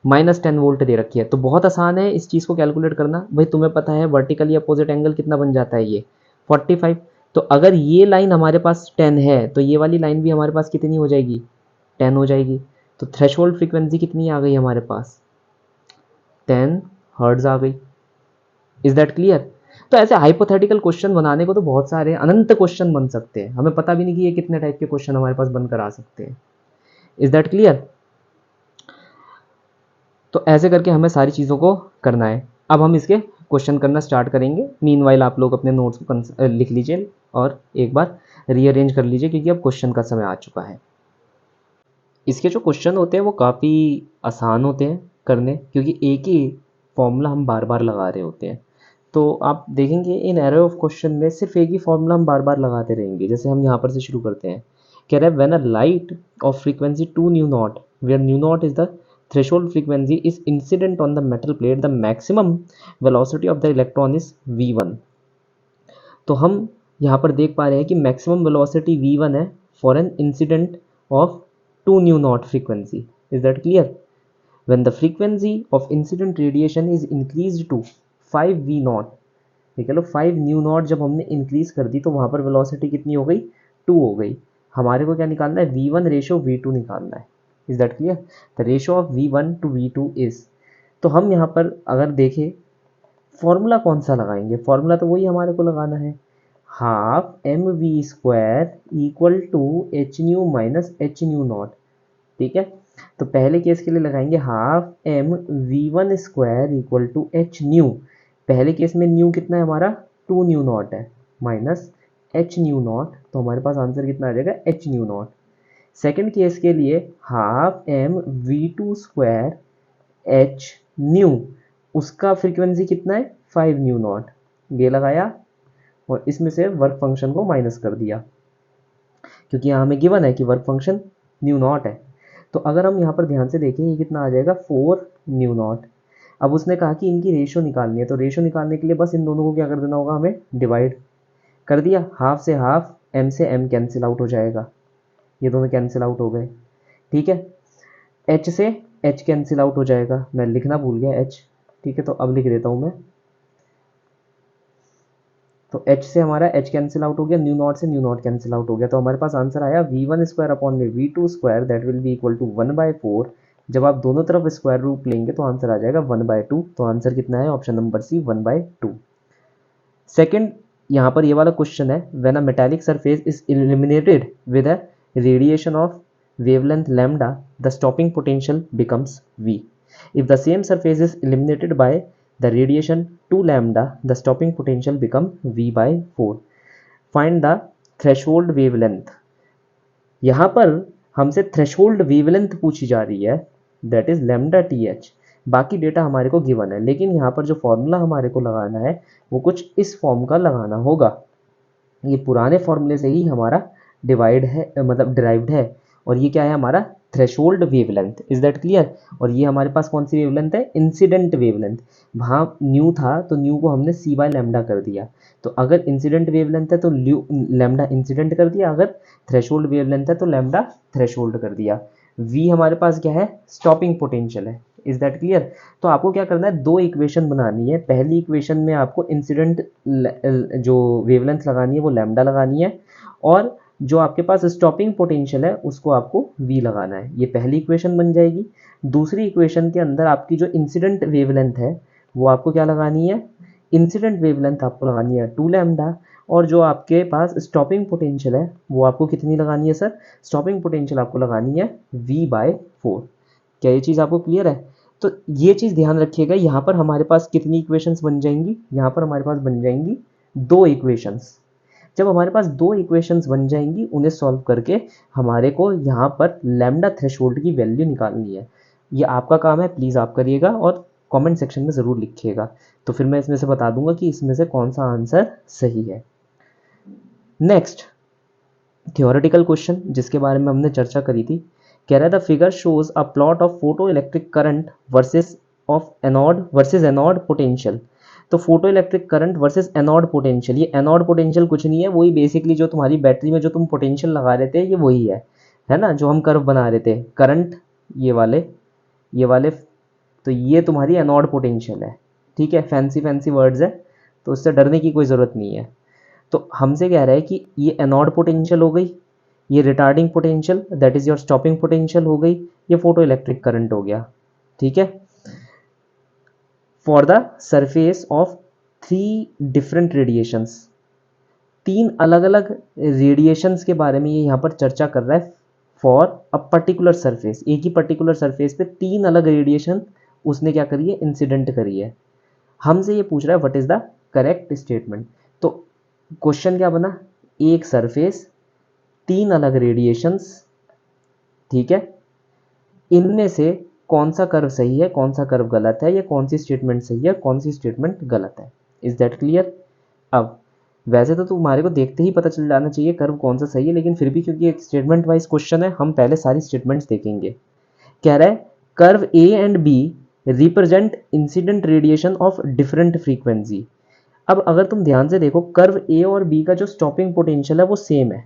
-10 वोल्ट दे रखी है। तो बहुत आसान है इस चीज़ को कैलकुलेट करना। भाई तुम्हें पता है वर्टिकली अपोजिट एंगल कितना बन जाता है, ये 45। तो अगर ये लाइन हमारे पास 10 है तो ये वाली लाइन भी हमारे पास कितनी हो जाएगी, 10 हो जाएगी। तो थ्रेशोल्ड फ्रीक्वेंसी कितनी आ गई हमारे पास, 10 हर्ट्ज आ गई। Is that clear? तो ऐसे हाइपोथेटिकल क्वेश्चन बनाने को तो बहुत सारे अनंत क्वेश्चन बन सकते हैं, हमें पता भी नहीं कि ये कितने टाइप के क्वेश्चन हमारे पास बनकर आ सकते हैं। Is that clear? तो ऐसे करके हमें सारी चीज़ों को करना है। अब हम इसके क्वेश्चन करना स्टार्ट करेंगे। मीनवाइल आप लोग अपने नोट्स को लिख लीजिए और एक बार रीअरेंज कर लीजिए, क्योंकि अब क्वेश्चन का समय आ चुका है। इसके जो क्वेश्चन होते हैं वो काफ़ी आसान होते हैं करने, क्योंकि एक ही फॉर्मूला हम बार बार लगा रहे होते हैं। तो आप देखेंगे इन एरे ऑफ क्वेश्चन में सिर्फ एक ही फॉर्मूला हम बार बार लगाते रहेंगे। जैसे हम यहाँ पर से शुरू करते हैं, कह रहे हैं when a light of frequency 2 nu naught where nu naught is the threshold frequency is incident on the metal plate the maximum velocity of the electron is v1। तो हम यहाँ पर देख पा रहे हैं कि मैक्सिमम वेलोसिटी v1 है for an incident of 2 nu not frequency. Is that clear? When the frequency of incident radiation is increased to 5 v not, ठीक है लो 5 न्यू नॉट जब हमने इंक्रीज कर दी तो वहाँ पर वेलोसिटी कितनी हो गई? 2 हो गई। हमारे को क्या निकालना है? v1 रेशो v2 निकालना है। Is that clear? The ratio of v1 to v2 is, तो हम यहाँ पर अगर देखें फॉर्मूला कौन सा लगाएंगे? फॉर्मूला तो वही हमारे को लगाना है, half m v square equal to h nu minus h nu naught. ठीक है, तो पहले केस के लिए लगाएंगे half m v one square equal to h nu. पहले केस में न्यू कितना है हमारा? 2 न्यू नॉट है, माइनस एच न्यू नॉट, तो हमारे पास आंसर कितना आ जाएगा? H nu naught. Second case के लिए half m v two square h nu, उसका फ्रीक्वेंसी कितना है? 5 न्यू नॉट। ये लगाया और इसमें से वर्क फंक्शन को माइनस कर दिया, क्योंकि यहाँ हमें गिवन है कि वर्क फंक्शन न्यू नॉट है। तो अगर हम यहाँ पर ध्यान से देखें ये कितना आ जाएगा? 4 न्यू नॉट। अब उसने कहा कि इनकी रेशो निकालनी है, तो रेशो निकालने के लिए बस इन दोनों को क्या कर देना होगा? हमें डिवाइड कर दिया। हाफ से हाफ, एम से एम कैंसिल आउट हो जाएगा, ये दोनों कैंसिल आउट हो गए। ठीक है, एच से एच कैंसिल आउट हो जाएगा, मैं लिखना भूल गया एच। ठीक है, तो अब लिख देता हूँ मैं। तो h से हमारा h कैंसिल आउट हो गया, न्यू नॉट से न्यू नॉट कैंसिल आउट हो गया, तो हमारे पास आंसर आया v1 स्क्वायर अपॉन में v2 square that will be equal to 1/4। जब आप दोनों तरफ स्क्वायर रूट लेंगे तो आंसर आ जाएगा 1/2। तो आंसर कितना है? ऑप्शन नंबर सी 1/2। सेकेंड, यहाँ पर ये वाला क्वेश्चन है, when a metallic surface is illuminated with a radiation of wavelength lambda the stopping potential becomes v. If the same surface is illuminated by the radiation 2 lambda the stopping potential become v/4. Find the threshold wavelength. यहाँ पर हमसे threshold wavelength पूछी जा रही है, that is lambda T H. बाकी data हमारे को गिवन है, लेकिन यहाँ पर जो फॉर्मूला हमारे को लगाना है वो कुछ इस फॉर्म का लगाना होगा। ये पुराने फॉर्मूले से ही हमारा डिवाइड है, मतलब डिराइव्ड है। और ये क्या है? हमारा threshold wavelength. Is that clear? और ये हमारे पास कौन सी वेवलेंथ है? Incident wavelength. वहाँ न्यू था तो न्यू को हमने सी बाय लैम्डा कर दिया, तो अगर इंसिडेंट वेवलेंथ है तो लैम्डा इंसिडेंट कर दिया, अगर थ्रेशोल्ड वेवलेंथ है तो लैम्डा थ्रेशोल्ड कर दिया। v हमारे पास क्या है? स्टॉपिंग पोटेंशियल है। Is that clear? तो आपको क्या करना है? दो इक्वेशन बनानी है। पहली इक्वेशन में आपको इंसिडेंट जो वेवलेंथ लगानी है वो लैम्डा लगानी है, और जो आपके पास स्टॉपिंग पोटेंशियल है उसको आपको v लगाना है। ये पहली इक्वेशन बन जाएगी। दूसरी इक्वेशन के अंदर आपकी जो इंसिडेंट वेवलेंथ है वो आपको क्या लगानी है? इंसिडेंट वेवलेंथ आपको लगानी है 2 लैम्डा, और जो आपके पास स्टॉपिंग पोटेंशियल है वो आपको कितनी लगानी है सर? स्टॉपिंग पोटेंशियल आपको लगानी है v/4। क्या ये चीज़ आपको क्लियर है? तो ये चीज़ ध्यान रखिएगा, यहाँ पर हमारे पास कितनी इक्वेशंस बन जाएंगी? यहाँ पर हमारे पास बन जाएंगी 2 इक्वेशंस। जब हमारे पास 2 इक्वेशंस बन जाएंगी, उन्हें सॉल्व करके हमारे को यहाँ पर लैम्डा थ्रेशोल्ड की वैल्यू निकालनी है। ये आपका काम है, प्लीज़ आप करिएगा और कमेंट सेक्शन में ज़रूर लिखिएगा, तो फिर मैं इसमें से बता दूंगा कि इसमें से कौन सा आंसर सही है। नेक्स्ट थियोरेटिकल क्वेश्चन जिसके बारे में हमने चर्चा करी थी, कह रहा था figure shows a plot of photo electric current versus of anode versus anode potential. तो photo electric current versus anode potential, ये एनोड पोटेंशियल कुछ नहीं है, वही बेसिकली जो तुम्हारी बैटरी में जो तुम पोटेंशियल लगा रहे थे ये वही है ना, जो हम कर्व बना रहे थे करंट, ये वाले तो ये तुम्हारी एनोड पोटेंशियल है। ठीक है, फैंसी फैंसी वर्ड्स है तो उससे डरने की कोई ज़रूरत नहीं है। तो हमसे कह रहा है कि ये एनोड पोटेंशियल हो गई, ये retarding potential that is your stopping potential हो गई, ये फोटो इलेक्ट्रिक करंट हो गया। ठीक है, for the surface of 3 different radiations, 3 अलग अलग रेडिएशंस के बारे में ये यहाँ पर चर्चा कर रहा है। फॉर अ पर्टिकुलर सरफेस, एक ही पर्टिकुलर सरफेस पे 3 अलग रेडिएशन उसने क्या करी है? इंसिडेंट करी है। हमसे ये पूछ रहा है what is the correct statement. तो क्वेश्चन क्या बना? एक सरफेस, 3 अलग रेडिएशंस, ठीक है, इनमें से कौन सा कर्व सही है, कौन सा कर्व गलत है, या कौन सी स्टेटमेंट सही है, कौन सी स्टेटमेंट गलत है। Is that clear? अब वैसे तो तुम्हारे को देखते ही पता चल जाना चाहिए कर्व कौन सा सही है, लेकिन फिर भी क्योंकि एक स्टेटमेंट वाइज क्वेश्चन है, हम पहले सारी स्टेटमेंट्स देखेंगे। कह रहा है curve a and b represent incident radiation of different frequency. अब अगर तुम ध्यान से देखो, कर्व ए और बी का जो स्टॉपिंग पोटेंशियल है वो सेम है।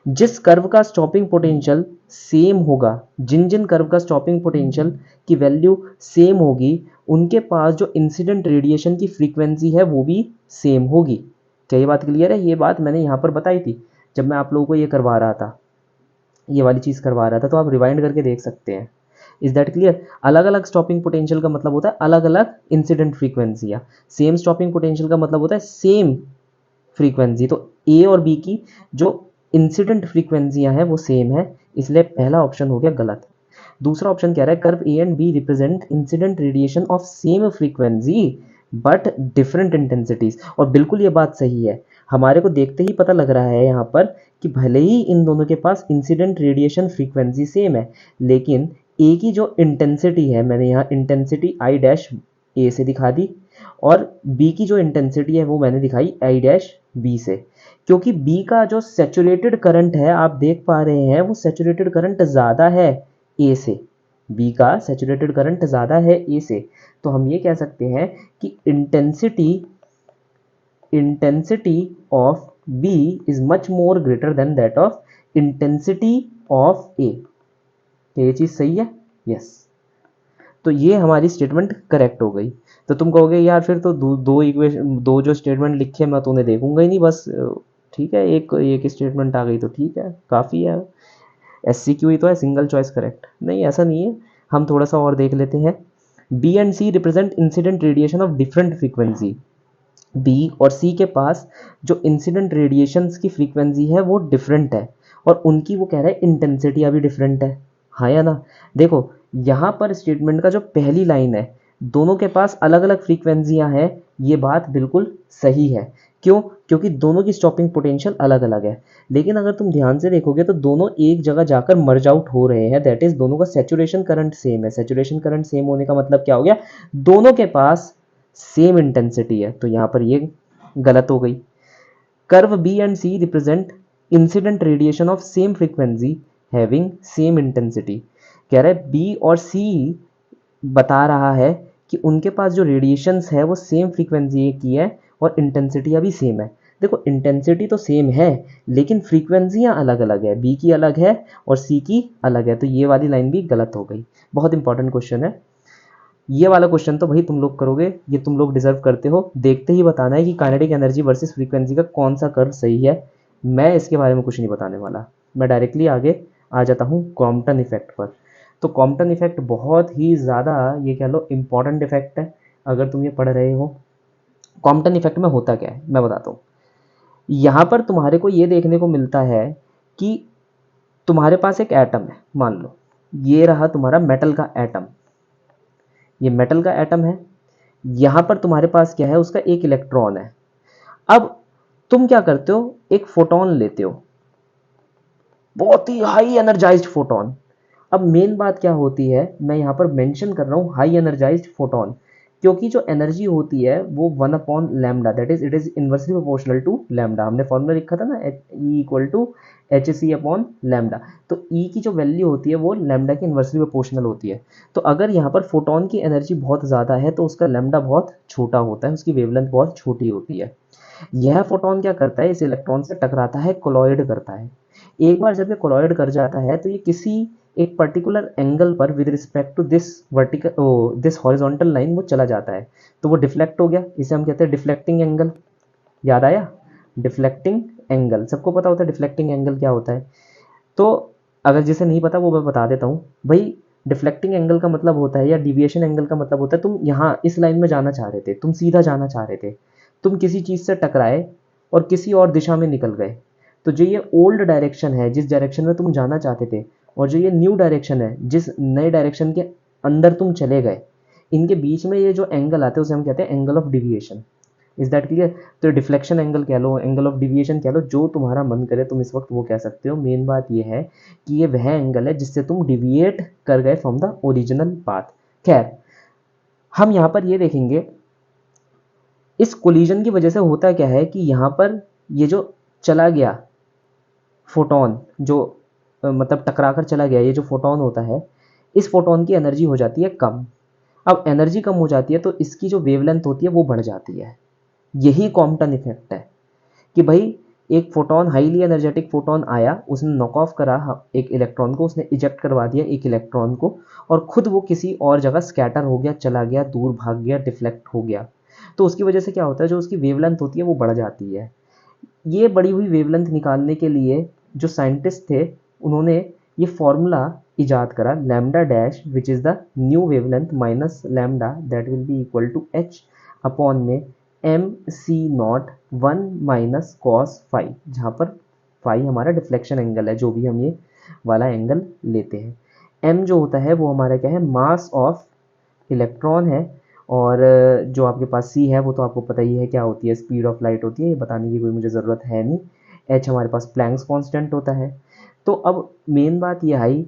जिस कर्व का स्टॉपिंग पोटेंशियल सेम होगा, जिन जिन कर्व का स्टॉपिंग पोटेंशियल की वैल्यू सेम होगी, उनके पास जो इंसिडेंट रेडिएशन की फ्रीक्वेंसी है वो भी सेम होगी। क्या ये बात क्लियर है? ये बात मैंने यहाँ पर बताई थी जब मैं आप लोगों को ये करवा रहा था, ये वाली चीज़ करवा रहा था, तो आप रिवाइंड करके देख सकते हैं। Is that clear? अलग अलग स्टॉपिंग पोटेंशियल का मतलब होता है अलग अलग इंसिडेंट फ्रीक्वेंसी, या सेम स्टॉपिंग पोटेंशियल का मतलब होता है सेम फ्रीक्वेंसी। तो ए और बी की जो इंसिडेंट फ्रीक्वेंसियां हैं वो सेम है, इसलिए पहला ऑप्शन हो गया गलत। दूसरा ऑप्शन कह रहा है curve a and b represent incident radiation of same frequency but different intensities. और बिल्कुल ये बात सही है, हमारे को देखते ही पता लग रहा है यहाँ पर कि भले ही इन दोनों के पास इंसिडेंट रेडिएशन फ्रीक्वेंसी सेम है, लेकिन ए की जो इंटेंसिटी है, मैंने यहाँ इंटेंसिटी आई डैश ए से दिखा दी, और बी की जो इंटेंसिटी है वो मैंने दिखाई आई डैश बी से। क्योंकि बी का जो सैचुरेटेड करंट है, आप देख पा रहे हैं, वो सैचुरेटेड करंट ज़्यादा है ए से, बी का सैचुरेटेड करंट ज़्यादा है ए से। तो हम ये कह सकते हैं कि intensity of B is much more greater than that of intensity of A. क्या ये चीज़ सही है? यस। तो ये हमारी स्टेटमेंट करेक्ट हो गई। तो तुम कहोगे यार फिर तो दो इक्वेशन, दो जो स्टेटमेंट लिखे मैं तो उन्हें देखूंगा ही नहीं, बस ठीक है, एक एक स्टेटमेंट आ गई तो ठीक है, काफ़ी है, SCQ ही तो है, सिंगल चॉइस करेक्ट। नहीं, ऐसा नहीं है, हम थोड़ा सा और देख लेते हैं। B and C represent incident radiation of different frequency. B और सी के पास जो इंसिडेंट रेडिएशंस की फ्रीक्वेंसी है वो डिफरेंट है, और उनकी वो कह रहा है इंटेंसिटी अभी डिफरेंट है। हाँ या ना? देखो यहाँ पर स्टेटमेंट का जो पहली लाइन है, दोनों के पास अलग अलग फ्रीक्वेंसियाँ हैं, ये बात बिल्कुल सही है। क्यों? क्योंकि दोनों की स्टॉपिंग पोटेंशियल अलग अलग है। लेकिन अगर तुम ध्यान से देखोगे तो दोनों एक जगह जाकर मर्ज आउट हो रहे हैं, दैट इज दोनों का सैचुरेशन करंट सेम है। सैचुरेशन करंट सेम होने का मतलब क्या हो गया? दोनों के पास सेम इंटेंसिटी है, तो यहाँ पर ये गलत हो गई। Curve b and C represent incident radiation of same frequency having same intensity. कह रहा है बी और सी बता रहा है कि उनके पास जो रेडिएशंस है वो सेम फ्रीक्वेंसी की है और इंटेंसिटी अभी सेम है। देखो इंटेंसिटी तो सेम है, लेकिन फ्रीक्वेंसियाँ अलग अलग है, बी की अलग है और सी की अलग है, तो ये वाली लाइन भी गलत हो गई। बहुत इंपॉर्टेंट क्वेश्चन है ये वाला। क्वेश्चन तो भाई तुम लोग करोगे, ये तुम लोग डिजर्व करते हो। देखते ही बताना है कि काइनेटिक एनर्जी वर्सेस फ्रीक्वेंसी का कौन सा कर्व सही है। मैं इसके बारे में कुछ नहीं बताने वाला, मैं डायरेक्टली आगे आ जाता हूँ कॉम्पटन इफेक्ट पर। तो कॉम्पटन इफेक्ट बहुत ही ज़्यादा, ये कह लो इम्पॉर्टेंट इफेक्ट है अगर तुम ये पढ़ रहे हो। कॉम्पटन इफेक्ट में होता क्या है मैं बताता हूँ। यहाँ पर तुम्हारे को ये देखने को मिलता है कि तुम्हारे पास एक एटम है, मान लो ये रहा तुम्हारा मेटल का एटम, ये मेटल का एटम है। यहां पर तुम्हारे पास क्या है, उसका एक इलेक्ट्रॉन है। अब तुम क्या करते हो, एक फोटोन लेते हो, बहुत ही हाई एनर्जाइज्ड फोटोन। अब मेन बात क्या होती है, मैं यहां पर मेंशन कर रहा हूं हाई एनर्जाइज्ड फोटोन, क्योंकि जो एनर्जी होती है वो 1/λ, that is it is inversely proportional to lambda. हमने फॉर्मूला लिखा था ना, E = hc/λ। तो E की जो वैल्यू होती है वो लैम्डा की इनवर्सली प्रोपोर्शनल होती है। तो अगर यहाँ पर फोटोन की एनर्जी बहुत ज़्यादा है तो उसका लैम्डा बहुत छोटा होता है, उसकी वेवलेंथ बहुत छोटी होती है। यह फोटोन क्या करता है, इस इलेक्ट्रॉन से टकराता है, कोलॉइड करता है। एक बार जब ये कोलॉइड कर जाता है तो ये किसी एक पर्टिकुलर एंगल पर with respect to this vertical this horizontal line वो चला जाता है, तो वो डिफ्लेक्ट हो गया, इसे हम कहते हैं डिफ्लेक्टिंग एंगल। याद आया? डिफ्लेक्टिंग एंगल सबको पता होता है डिफ्लेक्टिंग एंगल क्या होता है। तो अगर जिसे नहीं पता वो मैं बता देता हूँ भाई। डिफ्लेक्टिंग एंगल का मतलब होता है, या डिविएशन एंगल का मतलब होता है, तुम यहाँ इस लाइन में जाना चाह रहे थे, तुम सीधा जाना चाह रहे थे, तुम किसी चीज़ से टकराए और किसी और दिशा में निकल गए, तो जो ये ओल्ड डायरेक्शन है जिस डायरेक्शन में तुम जाना चाहते थे, और जो ये न्यू डायरेक्शन है जिस नए डायरेक्शन के अंदर तुम चले गए, इनके बीच में ये जो एंगल आते हैं उसे हम कहते हैं angle of deviation. Is that clear? तो डिफ्लेक्शन एंगल कह लो, एंगल ऑफ डिविएशन कह लो, जो तुम्हारा मन करे तुम इस वक्त वो कह सकते हो। मेन बात ये है कि ये वह एंगल है जिससे तुम डिविएट कर गए फ्रॉम द ओरिजिनल पाथ। खैर, हम यहाँ पर ये देखेंगे इस कोलिजन की वजह से होता क्या है कि यहाँ पर ये जो चला गया फोटोन, जो मतलब टकरा कर चला गया, ये जो फोटोन होता है, इस फोटोन की एनर्जी हो जाती है कम। अब एनर्जी कम हो जाती है तो इसकी जो वेवलेंथ होती है वो बढ़ जाती है। यही कॉम्पटन इफेक्ट है कि भाई एक फोटोन, हाईली एनर्जेटिक फोटोन आया, उसने नॉक ऑफ करा एक इलेक्ट्रॉन को, उसने इजेक्ट करवा दिया एक इलेक्ट्रॉन को, और खुद वो किसी और जगह स्कैटर हो गया, चला गया, दूर भाग गया, डिफ्लेक्ट हो गया। तो उसकी वजह से क्या होता है, जो उसकी वेवलेंथ होती है वो बढ़ जाती है। ये बढ़ी हुई वेवलेंथ निकालने के लिए जो साइंटिस्ट थे उन्होंने ये फॉर्मूला इजाद करा, lambda dash which is the new wavelength minus lambda that will be equal to H upon में M C naught 1 minus cos phi, जहाँ पर फाई हमारा डिफ्लेक्शन एंगल है, जो भी हम ये वाला एंगल लेते हैं। एम जो होता है वो हमारा क्या है, मास ऑफ इलेक्ट्रॉन है, और जो आपके पास सी है वो तो आपको पता ही है क्या होती है, स्पीड ऑफ लाइट होती है, ये बताने की कोई मुझे ज़रूरत है नहीं। एच हमारे पास प्लैंक्स कांस्टेंट होता है। तो अब मेन बात ये आई,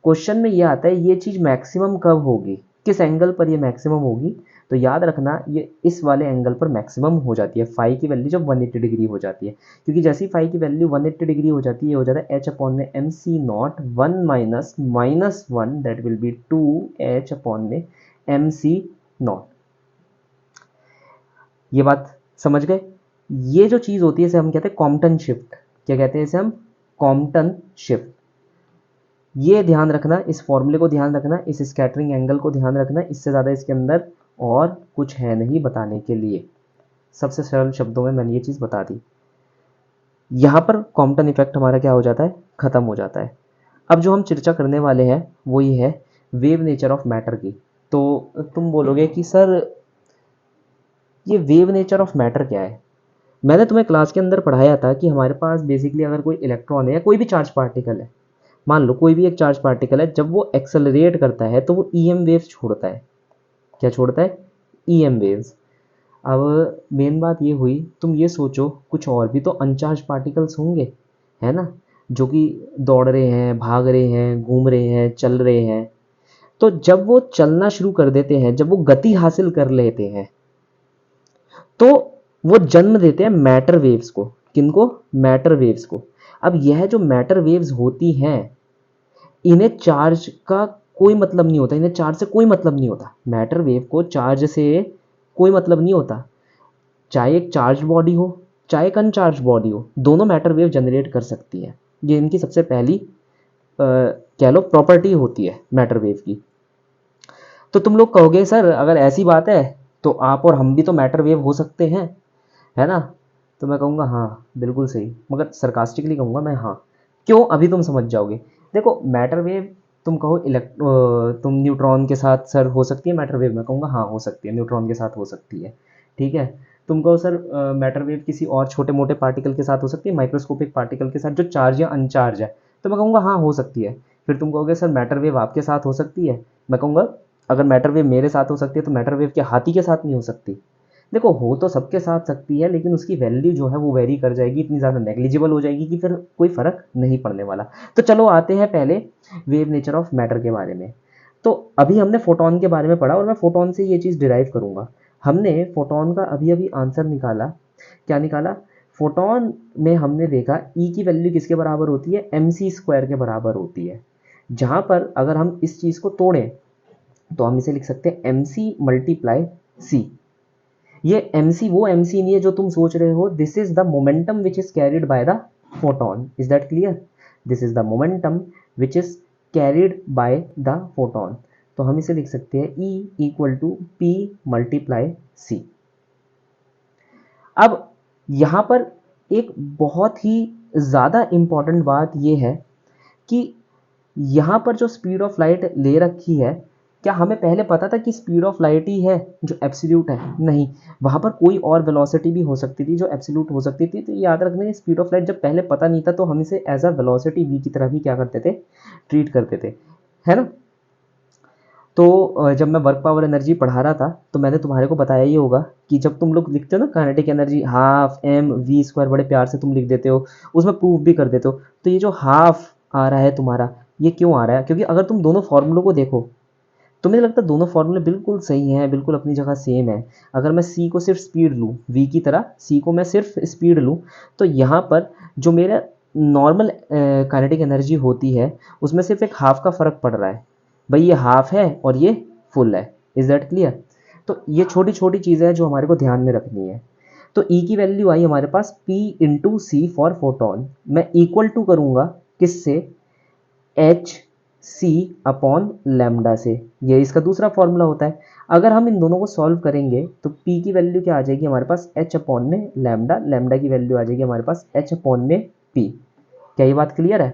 क्वेश्चन में ये आता है ये चीज़ मैक्सिमम कब होगी, किस एंगल पर ये मैक्सिमम होगी। तो याद रखना ये इस वाले एंगल पर मैक्सिमम हो जाती है, फाई की वैल्यू जब 180 डिग्री हो जाती है, क्योंकि जैसे ही फाई की वैल्यू 180 डिग्री हो जाती है, ये हो जाता है एच अपॉन में M C naught 1 minus minus 1 that will be 2 h upon में एम सी नॉट। ये बात समझ गए? ये जो चीज़ होती है इसे हम कहते हैं कॉम्पटन शिफ्ट। क्या कहते हैं इसे हम? Compton shift. ये ध्यान रखना, इस फॉर्मूले को ध्यान रखना, इस स्कैटरिंग एंगल को ध्यान रखना, इससे ज़्यादा इसके अंदर और कुछ है नहीं बताने के लिए। सबसे सरल शब्दों में मैंने ये चीज़ बता दी। यहाँ पर कॉम्पटन इफेक्ट हमारा क्या हो जाता है, ख़त्म हो जाता है। अब जो हम चर्चा करने वाले हैं वो ये है वेव नेचर ऑफ मैटर की। तो तुम बोलोगे कि सर ये वेव नेचर ऑफ मैटर क्या है? मैंने तुम्हें क्लास के अंदर पढ़ाया था कि हमारे पास बेसिकली अगर कोई इलेक्ट्रॉन है या कोई भी चार्ज पार्टिकल है, मान लो कोई भी एक चार्ज पार्टिकल है, जब वो एक्सेलरेट करता है तो वो ईएम वेव्स छोड़ता है। क्या छोड़ता है? EM waves. अब मेन बात ये हुई, तुम ये सोचो कुछ और भी तो अनचार्ज पार्टिकल्स होंगे, है ना, जो कि दौड़ रहे हैं, भाग रहे हैं, घूम रहे हैं, चल रहे हैं। तो जब वो चलना शुरू कर देते हैं, जब वो गति हासिल कर लेते हैं, तो वो जन्म देते हैं मैटर वेव्स को। किनको? मैटर वेव्स को। अब यह जो मैटर वेव्स होती हैं, इन्हें चार्ज का कोई मतलब नहीं होता, इन्हें चार्ज से कोई मतलब नहीं होता। मैटर वेव को चार्ज से कोई मतलब नहीं होता। चाहे एक चार्ज बॉडी हो, चाहे एक अनचार्ज बॉडी हो, दोनों मैटर वेव जनरेट कर सकती है। ये इनकी सबसे पहली कह लो प्रॉपर्टी होती है मैटर वेव की। तो तुम लोग कहोगे सर अगर ऐसी बात है तो आप और हम भी तो मैटर वेव हो सकते हैं, है ना? तो मैं कहूँगा हाँ बिल्कुल सही, मगर सरकास्टिकली कहूँगा मैं हाँ। क्यों? अभी तुम समझ जाओगे। देखो मैटर वेव, तुम कहो तुम न्यूट्रॉन के साथ सर हो सकती है मैटर वेव, मैं कहूँगा हाँ हो सकती है, न्यूट्रॉन के साथ हो सकती है। ठीक है। तुम कहो सर मैटर वेव किसी और छोटे मोटे पार्टिकल के साथ हो सकती है, माइक्रोस्कोपिक पार्टिकल के साथ जो चार्ज या अनचार्ज है, तो मैं कहूँगा हाँ हो सकती है। फिर तुम कहोगे सर मैटर वेव आपके साथ हो सकती है, मैं कहूँगा अगर मैटर वेव मेरे साथ हो सकती है तो मैटर वेव क्या हाथी के साथ नहीं हो सकती? देखो हो तो सबके साथ सकती है, लेकिन उसकी वैल्यू जो है वो वेरी कर जाएगी, इतनी ज़्यादा नेग्लिजिबल हो जाएगी कि फिर कोई फ़र्क नहीं पड़ने वाला। तो चलो आते हैं पहले वेव नेचर ऑफ मैटर के बारे में। तो अभी हमने फोटोन के बारे में पढ़ा और मैं फोटोन से ये चीज़ डिराइव करूँगा। हमने फोटोन का अभी अभी आंसर निकाला। क्या निकाला? फोटोन में हमने देखा ई की वैल्यू किसके बराबर होती है? एम सी स्क्वायर के बराबर होती है। जहाँ पर अगर हम इस चीज़ को तोड़ें तो हम इसे लिख सकते हैं एम सी मल्टीप्लाई सी। ये एम सी वो एम सी नहीं है जो तुम सोच रहे हो, this is the momentum which is carried by the photon. Is that clear? This is the momentum which is carried by the photon. तो हम इसे लिख सकते हैं E equal to P multiply C. अब यहाँ पर एक बहुत ही ज़्यादा इम्पॉर्टेंट बात यह है कि यहाँ पर जो स्पीड ऑफ लाइट ले रखी है, क्या हमें पहले पता था कि स्पीड ऑफ लाइट ही है जो एब्सोल्यूट है? नहीं, वहाँ पर कोई और वेलोसिटी भी हो सकती थी जो एब्सोल्यूट हो सकती थी। तो याद रखना ये स्पीड ऑफ लाइट जब पहले पता नहीं था तो हम इसे एज अ वेलोसिटी v की तरह भी क्या करते थे, ट्रीट करते थे, है ना? तो जब मैं वर्क पावर एनर्जी पढ़ा रहा था तो मैंने तुम्हारे को बताया ही होगा कि जब तुम लोग लिखते हो ना kinetic energy half m v square, बड़े प्यार से तुम लिख देते हो, उसमें प्रूफ भी कर देते हो, तो ये जो हाफ आ रहा है तुम्हारा, ये क्यों आ रहा है? क्योंकि अगर तुम दोनों फॉर्मूलों को देखो तो मुझे लगता है दोनों फॉर्मूले बिल्कुल सही हैं, बिल्कुल अपनी जगह सेम है। अगर मैं सी को सिर्फ स्पीड लूँ, वी की तरह सी को मैं सिर्फ स्पीड लूँ, तो यहाँ पर जो मेरा नॉर्मल काइनेटिक एनर्जी होती है उसमें सिर्फ एक हाफ का फ़र्क पड़ रहा है। भाई ये हाफ है और ये फुल है। Is that clear? तो ये छोटी छोटी चीज़ें हैं जो हमारे को ध्यान में रखनी है। तो ई की वैल्यू आई हमारे पास P into C for photon. मैं इक्वल टू करूँगा किससे? एच सी अपॉन लैम्डा से। ये इसका दूसरा फॉर्मूला होता है। अगर हम इन दोनों को सॉल्व करेंगे तो पी की वैल्यू क्या आ जाएगी हमारे पास? एच अपॉन में लैम्डा, लैम्डा की वैल्यू आ जाएगी हमारे पास एच अपॉन में पी। क्या ये बात क्लियर है?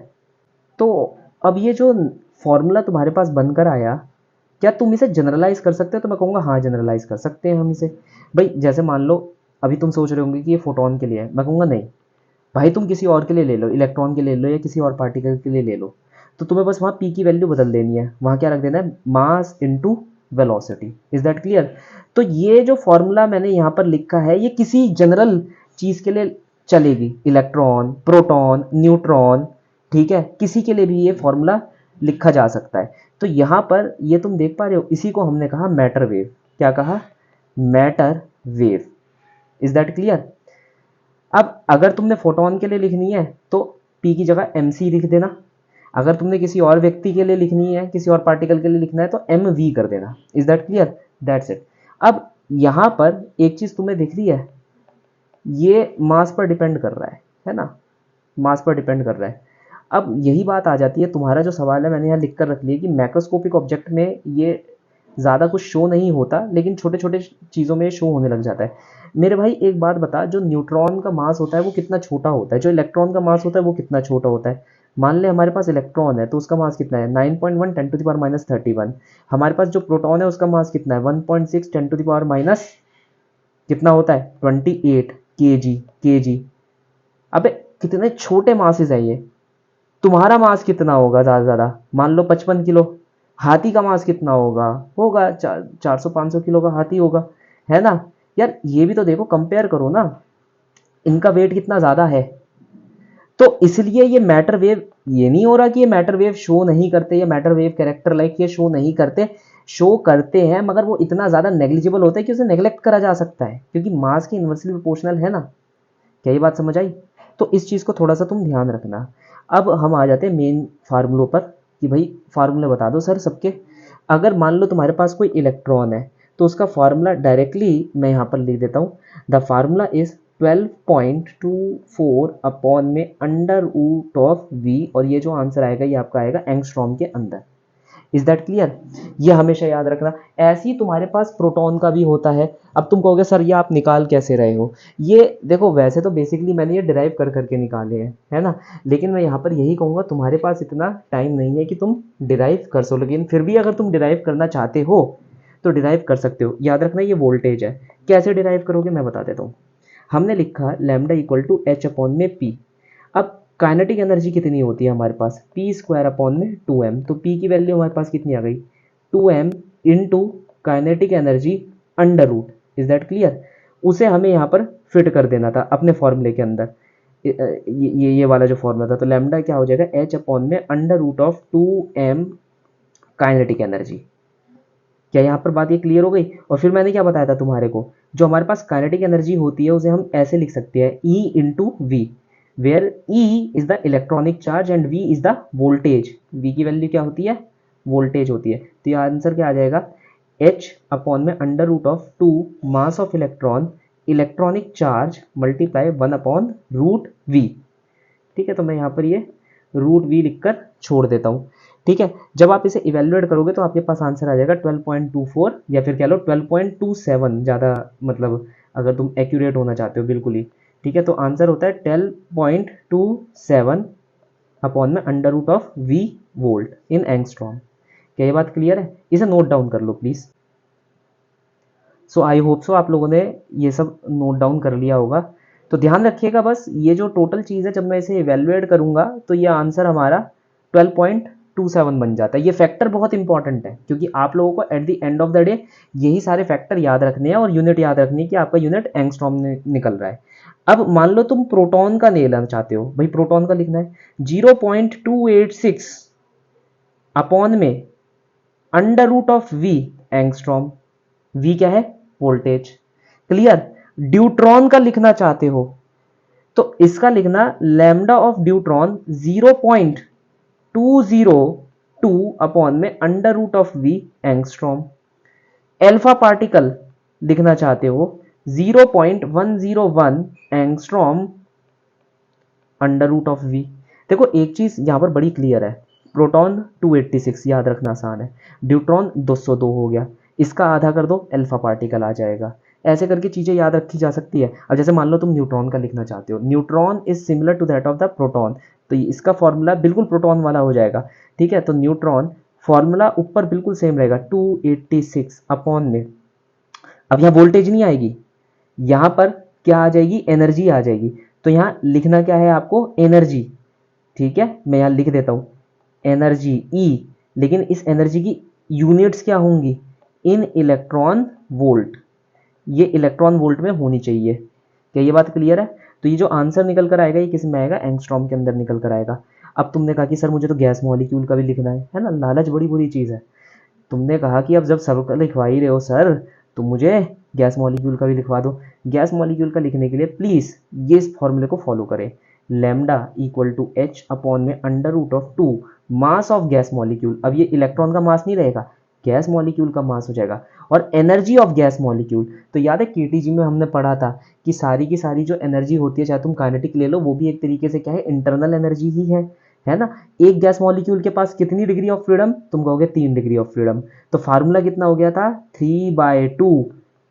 तो अब ये जो फॉर्मूला तुम्हारे पास बनकर आया, क्या तुम इसे जनरलाइज कर सकते हो? तो मैं कहूँगा हाँ जनरलाइज कर सकते हैं हम इसे। भाई जैसे मान लो अभी तुम सोच रहे होंगे कि ये फोटोन के लिए है, मैं कहूँगा नहीं भाई, तुम किसी और के लिए ले लो, इलेक्ट्रॉन के ले लो या किसी और पार्टिकल के लिए ले लो, तो तुम्हें बस वहाँ पी की वैल्यू बदल देनी है। वहाँ क्या रख देना है? Mass into velocity. Is that clear? तो ये जो फॉर्मूला मैंने यहाँ पर लिखा है ये किसी जनरल चीज़ के लिए चलेगी, इलेक्ट्रॉन, प्रोटॉन, न्यूट्रॉन, ठीक है, किसी के लिए भी ये फॉर्मूला लिखा जा सकता है। तो यहाँ पर ये तुम देख पा रहे हो, इसी को हमने कहा मैटर वेव। क्या कहा? Matter wave. Is that clear? अब अगर तुमने फोटोन के लिए लिखनी है तो पी की जगह एम सी लिख देना। अगर तुमने किसी और व्यक्ति के लिए लिखनी है, किसी और पार्टिकल के लिए लिखना है, तो एम वी कर देना। Is that clear? That's it. अब यहाँ पर एक चीज़ तुम्हें दिख रही है, ये मास पर डिपेंड कर रहा है ना? मास पर डिपेंड कर रहा है। अब यही बात आ जाती है, तुम्हारा जो सवाल है मैंने यहाँ लिख कर रख लिया कि मैक्रोस्कोपिक ऑब्जेक्ट में ये ज़्यादा कुछ शो नहीं होता, लेकिन छोटे छोटे चीज़ों में शो होने लग जाता है। मेरे भाई एक बात बता, जो न्यूट्रॉन का मास होता है वो कितना छोटा होता है, जो इलेक्ट्रॉन का मास होता है वो कितना छोटा होता है? मान ले हमारे पास इलेक्ट्रॉन है तो उसका मास कितना है? 9.1 10 टू द पावर माइनस 31। हमारे पास जो प्रोटॉन है उसका मास कितना है? 1.6 10 टू द पावर माइनस कितना होता है? 28 केजी। अबे कितने छोटे मासेस है ये। तुम्हारा मास कितना होगा? ज़्यादा से ज़्यादा मान लो 55 किलो। हाथी का मास कितना होगा? होगा 400-500 किलो का हाथी होगा, है ना? यार ये भी तो देखो, कंपेयर करो ना, इनका वेट कितना ज़्यादा है। तो इसलिए ये मैटर वेव, ये नहीं हो रहा कि ये मैटर वेव शो नहीं करते, या मैटर वेव कैरेक्टर लाइक ये शो नहीं करते, शो करते हैं, मगर वो इतना ज़्यादा नेग्लिजिबल होता है कि उसे नेग्लेक्ट करा जा सकता है, क्योंकि मास के इन्वर्सली प्रोपोर्शनल है ना। क्या ये बात समझ आई? तो इस चीज़ को थोड़ा सा तुम ध्यान रखना। अब हम आ जाते हैं मेन फार्मूलों पर कि भाई फार्मूले बता दो सर सबके। अगर मान लो तुम्हारे पास कोई इलेक्ट्रॉन है तो उसका फार्मूला डायरेक्टली मैं यहाँ पर लिख देता हूँ। द फार्मूला इज 12.24 अपॉन में अंडर रूट ऑफ वी, और ये जो आंसर आएगा ये आपका आएगा एंगस्ट्रॉम के अंदर। Is that clear? ये हमेशा याद रखना। ऐसे ही तुम्हारे पास प्रोटॉन का भी होता है। अब तुम कहोगे सर ये आप निकाल कैसे रहे हो? ये देखो, वैसे तो बेसिकली मैंने ये डिराइव कर करके निकाले हैं, है ना, लेकिन मैं यहाँ पर यही कहूँगा तुम्हारे पास इतना टाइम नहीं है कि तुम डिराइव कर सो, लेकिन फिर भी अगर तुम डिराइव करना चाहते हो तो डिराइव कर सकते हो। याद रखना ये वोल्टेज है। कैसे डिराइव करोगे मैं बता देता हूँ। हमने लिखा lambda equal to H upon में पी। अब काइनेटिक एनर्जी कितनी होती है हमारे पास? पी स्क्वायर अपॉन में 2m। तो पी की वैल्यू हमारे पास कितनी आ गई? 2m into kinetic energy under root. Is that clear? उसे हमें यहाँ पर फिट कर देना था अपने फॉर्मूले के अंदर। ये वाला जो फॉर्मूला था, तो लैम्डा क्या हो जाएगा? एच अपॉन में under root of 2m kinetic energy. क्या यहाँ पर बात ये क्लियर हो गई? और फिर मैंने क्या बताया था तुम्हारे को, जो हमारे पास काइनेटिक एनर्जी होती है उसे हम ऐसे लिख सकते हैं, E into v, where E is the electronic charge and V is the voltage. V की वैल्यू क्या होती है? वोल्टेज होती है। तो ये आंसर क्या आ जाएगा? H अपॉन में under root of 2 mass of electron, electronic charge multiply 1 upon root V। ठीक है, तो मैं यहाँ पर ये रूट वी लिखकर छोड़ देता हूँ। ठीक है, जब आप इसे इवेल्युएट करोगे तो आपके पास आंसर आ जाएगा 12.24, या फिर कह लो 12.27, ज़्यादा मतलब अगर तुम एक्यूरेट होना चाहते हो बिल्कुल ही। ठीक है, तो आंसर होता है 12.27 अपॉन में under root of v volt in angstrom. क्या ये बात क्लियर है? इसे नोट डाउन कर लो please. So I hope so आप लोगों ने ये सब नोट डाउन कर लिया होगा। तो ध्यान रखिएगा बस, ये जो टोटल चीज़ है जब मैं इसे इवेल्युएट करूँगा तो ये आंसर हमारा 12. 0.27 बन जाता है। ये फैक्टर बहुत इंपॉर्टेंट है क्योंकि आप लोगों को at the end of the day यही सारे फैक्टर याद रखने हैं और यूनिट याद रखनी है कि आपका यूनिट एंगस्ट्रॉम में निकल रहा है। अब मान लो तुम प्रोटॉन का लेना चाहते हो, भाई प्रोटॉन का लिखना है 0.286 अपॉन में under root of v angstrom. V क्या है? वोल्टेज। क्लियर? ड्यूट्रॉन का लिखना चाहते हो तो इसका लिखना लैम्डा ऑफ ड्यूट्रॉन 0.202 अपॉन में under root of v angstrom. Alpha particle लिखना चाहते हो 0.101 angstrom under root of v. देखो एक चीज यहां पर बड़ी क्लियर है, प्रोटॉन 286 याद रखना आसान है, ड्यूट्रॉन 202 हो गया, इसका आधा कर दो अल्फा पार्टिकल आ जाएगा। ऐसे करके चीजें याद रखी जा सकती है। अब जैसे मान लो तुम न्यूट्रॉन का लिखना चाहते हो, neutron is similar to that of the proton, तो इसका फॉर्मूला बिल्कुल प्रोटॉन वाला हो जाएगा। ठीक है, तो न्यूट्रॉन फॉर्मूला ऊपर बिल्कुल सेम रहेगा 286 अपॉन में, अब यहाँ वोल्टेज नहीं आएगी, यहां पर क्या आ जाएगी? एनर्जी आ जाएगी। तो यहां लिखना क्या है आपको? एनर्जी। ठीक है, मैं यहां लिख देता हूं एनर्जी ई, लेकिन इस एनर्जी की यूनिट्स क्या होंगी? इन इलेक्ट्रॉन वोल्ट। ये इलेक्ट्रॉन वोल्ट में होनी चाहिए। क्या ये बात क्लियर है? तो ये जो आंसर निकल कर आएगा ये किस में आएगा? एंगस्ट्रॉम के अंदर निकल कर आएगा। अब तुमने कहा कि सर मुझे तो गैस मॉलिक्यूल का भी लिखना है ना? लालच बड़ी बुरी चीज है। तुमने कहा कि अब जब सबका लिखवा ही रहे हो सर तो मुझे गैस मॉलिक्यूल का भी लिखवा दो। गैस मॉलिक्यूल का लिखने के लिए प्लीज ये इस फॉर्मूले को फॉलो करें, lambda equal to H upon में under root of 2 mass of gas molecule. अब ये इलेक्ट्रॉन का मास नहीं रहेगा, गैस मॉलिक्यूल का मास हो जाएगा, और एनर्जी ऑफ गैस मॉलिक्यूल। तो याद है केटीजी में हमने पढ़ा था कि सारी की सारी जो एनर्जी होती है, चाहे तुम काइनेटिक ले लो, वो भी एक तरीके से क्या है? इंटरनल एनर्जी ही है ना? एक गैस मॉलिक्यूल के पास कितनी डिग्री ऑफ फ्रीडम? तुम कहोगे 3 डिग्री ऑफ फ्रीडम। तो फार्मूला कितना हो गया था? 3/2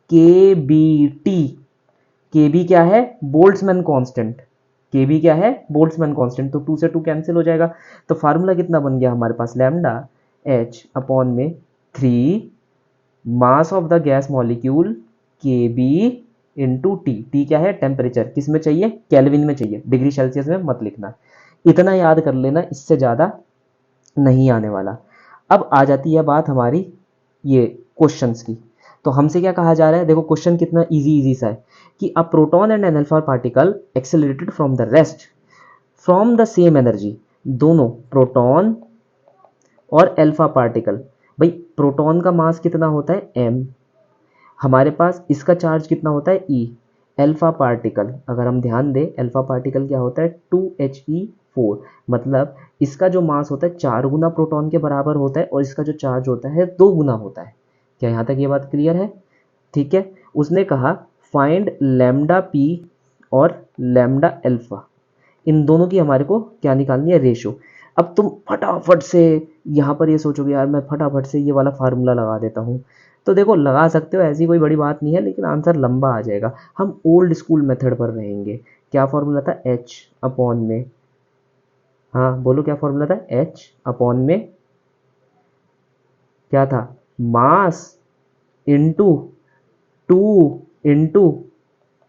के बी टी। के बी क्या है? Boltzmann constant. के बी क्या है? Boltzmann constant. तो 2 से 2 कैंसिल हो जाएगा। तो फार्मूला कितना बन गया हमारे पास? लैम्डा एच अपॉन में 3 mass of the gas molecule के बी इंटू टी। टी क्या है? टेम्परेचर। किस में चाहिए? केल्विन में चाहिए, डिग्री सेल्सियस में मत लिखना। इतना याद कर लेना, इससे ज़्यादा नहीं आने वाला। अब आ जाती है बात हमारी ये क्वेश्चंस की। तो हमसे क्या कहा जा रहा है? देखो क्वेश्चन कितना इजी इजी सा है कि a proton and an alpha particle accelerated from the rest from the same energy. दोनों प्रोटॉन और अल्फा पार्टिकल, भाई प्रोटॉन का मास कितना होता है? m, हमारे पास इसका चार्ज कितना होता है? e। अल्फा पार्टिकल अगर हम ध्यान दें, अल्फा पार्टिकल क्या होता है? 2He4, मतलब इसका जो मास होता है 4 गुना प्रोटॉन के बराबर होता है और इसका जो चार्ज होता है 2 गुना होता है। क्या यहाँ तक ये बात क्लियर है? ठीक है, उसने कहा फाइंड लैम्डा पी और लैम्डा अल्फा, इन दोनों की हमारे को क्या निकालनी है? रेशो। अब तुम फटाफट से यहाँ पर ये सोचोगे यार मैं फटाफट से ये वाला फार्मूला लगा देता हूँ, तो देखो लगा सकते हो, ऐसी कोई बड़ी बात नहीं है, लेकिन आंसर लंबा आ जाएगा। हम ओल्ड स्कूल मेथड पर रहेंगे। क्या फॉर्मूला था? एच अपॉन में, हाँ बोलो क्या फॉर्मूला था? एच अपॉन में क्या था? Mass into 2 into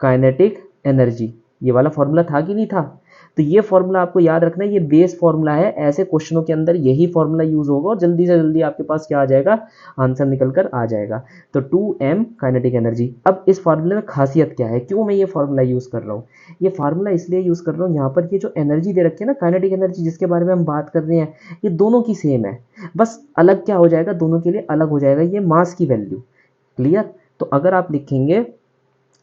kinetic energy. ये वाला फॉर्मूला था कि नहीं था? तो ये फॉर्मूला आपको याद रखना है, ये बेस फॉर्मूला है। ऐसे क्वेश्चनों के अंदर यही फॉर्मूला यूज होगा और जल्दी से जल्दी आपके पास क्या आ जाएगा? आंसर निकल कर आ जाएगा। तो 2m काइनेटिक एनर्जी। अब इस फॉर्मूले में खासियत क्या है? क्यों मैं ये फॉर्मूला यूज कर रहा हूँ? ये फार्मूला इसलिए यूज कर रहा हूँ, यहाँ पर ये जो एनर्जी दे रखी है ना, काइनेटिक एनर्जी जिसके बारे में हम बात कर रहे हैं, ये दोनों की सेम है, बस अलग क्या हो जाएगा? दोनों के लिए अलग हो जाएगा ये मास की वैल्यू। क्लियर? तो अगर आप लिखेंगे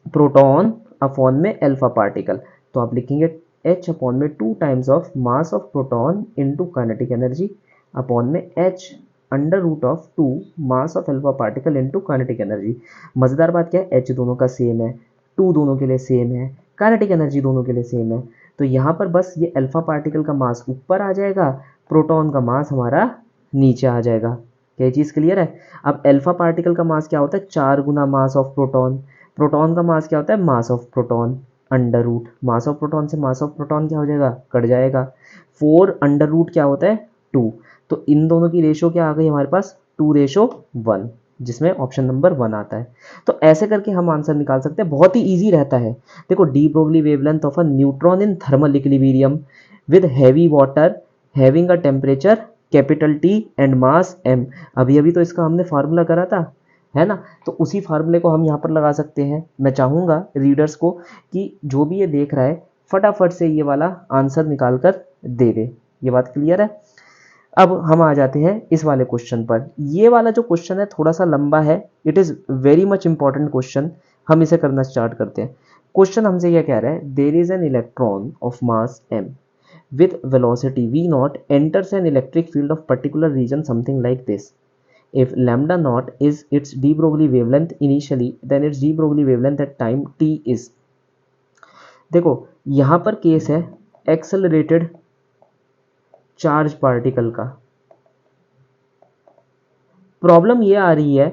प्रोटॉन अपॉन में अल्फा पार्टिकल, तो आप लिखेंगे h अपॉन में 2 times of mass of proton into kinetic energy upon में h under root of 2 mass of alpha particle into kinetic energy. मजेदार बात क्या है? h दोनों का सेम है, 2 दोनों के लिए सेम है, काइनेटिक एनर्जी दोनों के लिए सेम है। तो यहाँ पर बस ये अल्फा पार्टिकल का मास ऊपर आ जाएगा, प्रोटॉन का मास हमारा नीचे आ जाएगा। क्या चीज़ क्लियर है? अब अल्फा पार्टिकल का मास क्या होता है? 4 गुना मास ऑफ प्रोटॉन। प्रोटॉन का मास क्या होता है? Mass of proton under root, mass of proton से मास ऑफ प्रोटॉन क्या हो जाएगा? कट जाएगा। 4 अंडर रूट क्या होता है? 2। तो इन दोनों की रेशो क्या आ गई हमारे पास? 2:1, जिसमें ऑप्शन नंबर 1 आता है। तो ऐसे करके हम आंसर निकाल सकते हैं, बहुत ही ईजी रहता है। देखो D Broglie wavelength of a neutron in thermal equilibrium with heavy water having a temperature capital T and mass m। अभी अभी तो इसका हमने फार्मूला करा था, है ना, तो उसी फार्मूले को हम यहाँ पर लगा सकते हैं। मैं चाहूँगा रीडर्स को कि जो भी ये देख रहा है फटाफट से ये वाला आंसर निकाल कर दे दे। ये बात क्लियर है। अब हम आ जाते हैं इस वाले क्वेश्चन पर। ये वाला जो क्वेश्चन है थोड़ा सा लंबा है, it is very much important question. हम इसे करना स्टार्ट करते हैं। क्वेश्चन हमसे यह कह रहा है, there is an electron of mass m with velocity v naught enters an electric field of particular region something like this. If lambda naught is its de Broglie wavelength initially, then its de Broglie wavelength at time t is। देखो यहां पर case है accelerated charge particle का। Problem ये आ रही है,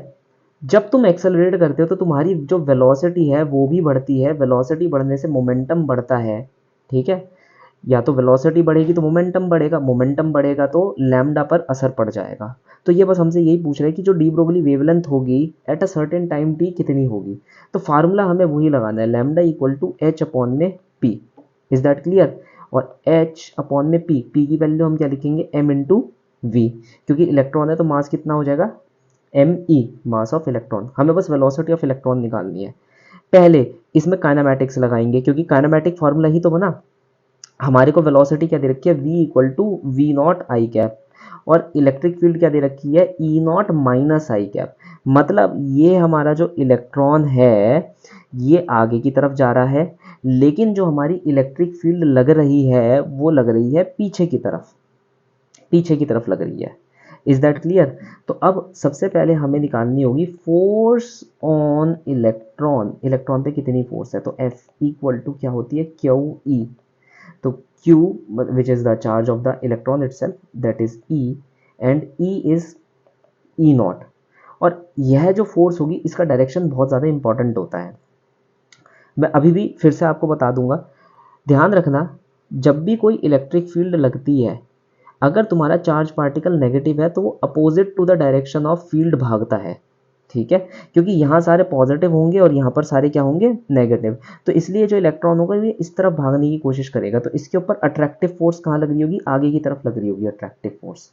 जब तुम एक्सेलरेट करते हो तो तुम्हारी जो वेलोसिटी है वो भी बढ़ती है। वेलोसिटी बढ़ने से मोमेंटम बढ़ता है, ठीक है। या तो वेलोसिटी बढ़ेगी तो मोमेंटम बढ़ेगा, मोमेंटम बढ़ेगा तो लैम्डा पर असर पड़ जाएगा। तो ये बस हमसे यही पूछ रहे हैं कि जो डी ब्रोगली वेवलेंथ होगी at a certain time t कितनी होगी। तो फार्मूला हमें वही लगाना है, lambda equal to H upon में पी। Is that clear. और एच अपॉन में पी, पी की वैल्यू हम क्या लिखेंगे, एम इंटू वी, क्योंकि इलेक्ट्रॉन है तो मास कितना हो जाएगा, m e, mass of electron. हमें बस वेलोसिटी ऑफ इलेक्ट्रॉन निकालनी है। पहले इसमें काइनेमैटिक्स लगाएंगे, क्योंकि काइनेमैटिक फार्मूला ही तो बना। हमारे को वेलोसिटी क्या दे रखी है, v equal to v naught i cap, और इलेक्ट्रिक फील्ड क्या दे रखी है, E naught minus i cap. मतलब ये हमारा जो इलेक्ट्रॉन है ये आगे की तरफ जा रहा है, लेकिन जो हमारी इलेक्ट्रिक फील्ड लग रही है वो लग रही है पीछे की तरफ, पीछे की तरफ लग रही है। Is that clear. तो अब सबसे पहले हमें निकालनी होगी फोर्स ऑन इलेक्ट्रॉन। इलेक्ट्रॉन पे कितनी फोर्स है, तो F इक्वल टू क्या होती है, क्यू ई। तो Q which is the charge of the electron itself, that is E, and E is E not. और यह जो फोर्स होगी इसका डायरेक्शन बहुत ज़्यादा इंपॉर्टेंट होता है। मैं अभी भी फिर से आपको बता दूंगा, ध्यान रखना, जब भी कोई इलेक्ट्रिक फील्ड लगती है, अगर तुम्हारा चार्ज पार्टिकल नेगेटिव है तो वो opposite to the direction of field भागता है, ठीक है, क्योंकि यहाँ सारे पॉजिटिव होंगे और यहाँ पर सारे क्या होंगे, नेगेटिव। तो इसलिए जो इलेक्ट्रॉन होगा ये इस तरफ भागने की कोशिश करेगा। तो इसके ऊपर अट्रैक्टिव फोर्स कहाँ लग रही होगी, आगे की तरफ लग रही होगी अट्रैक्टिव फोर्स।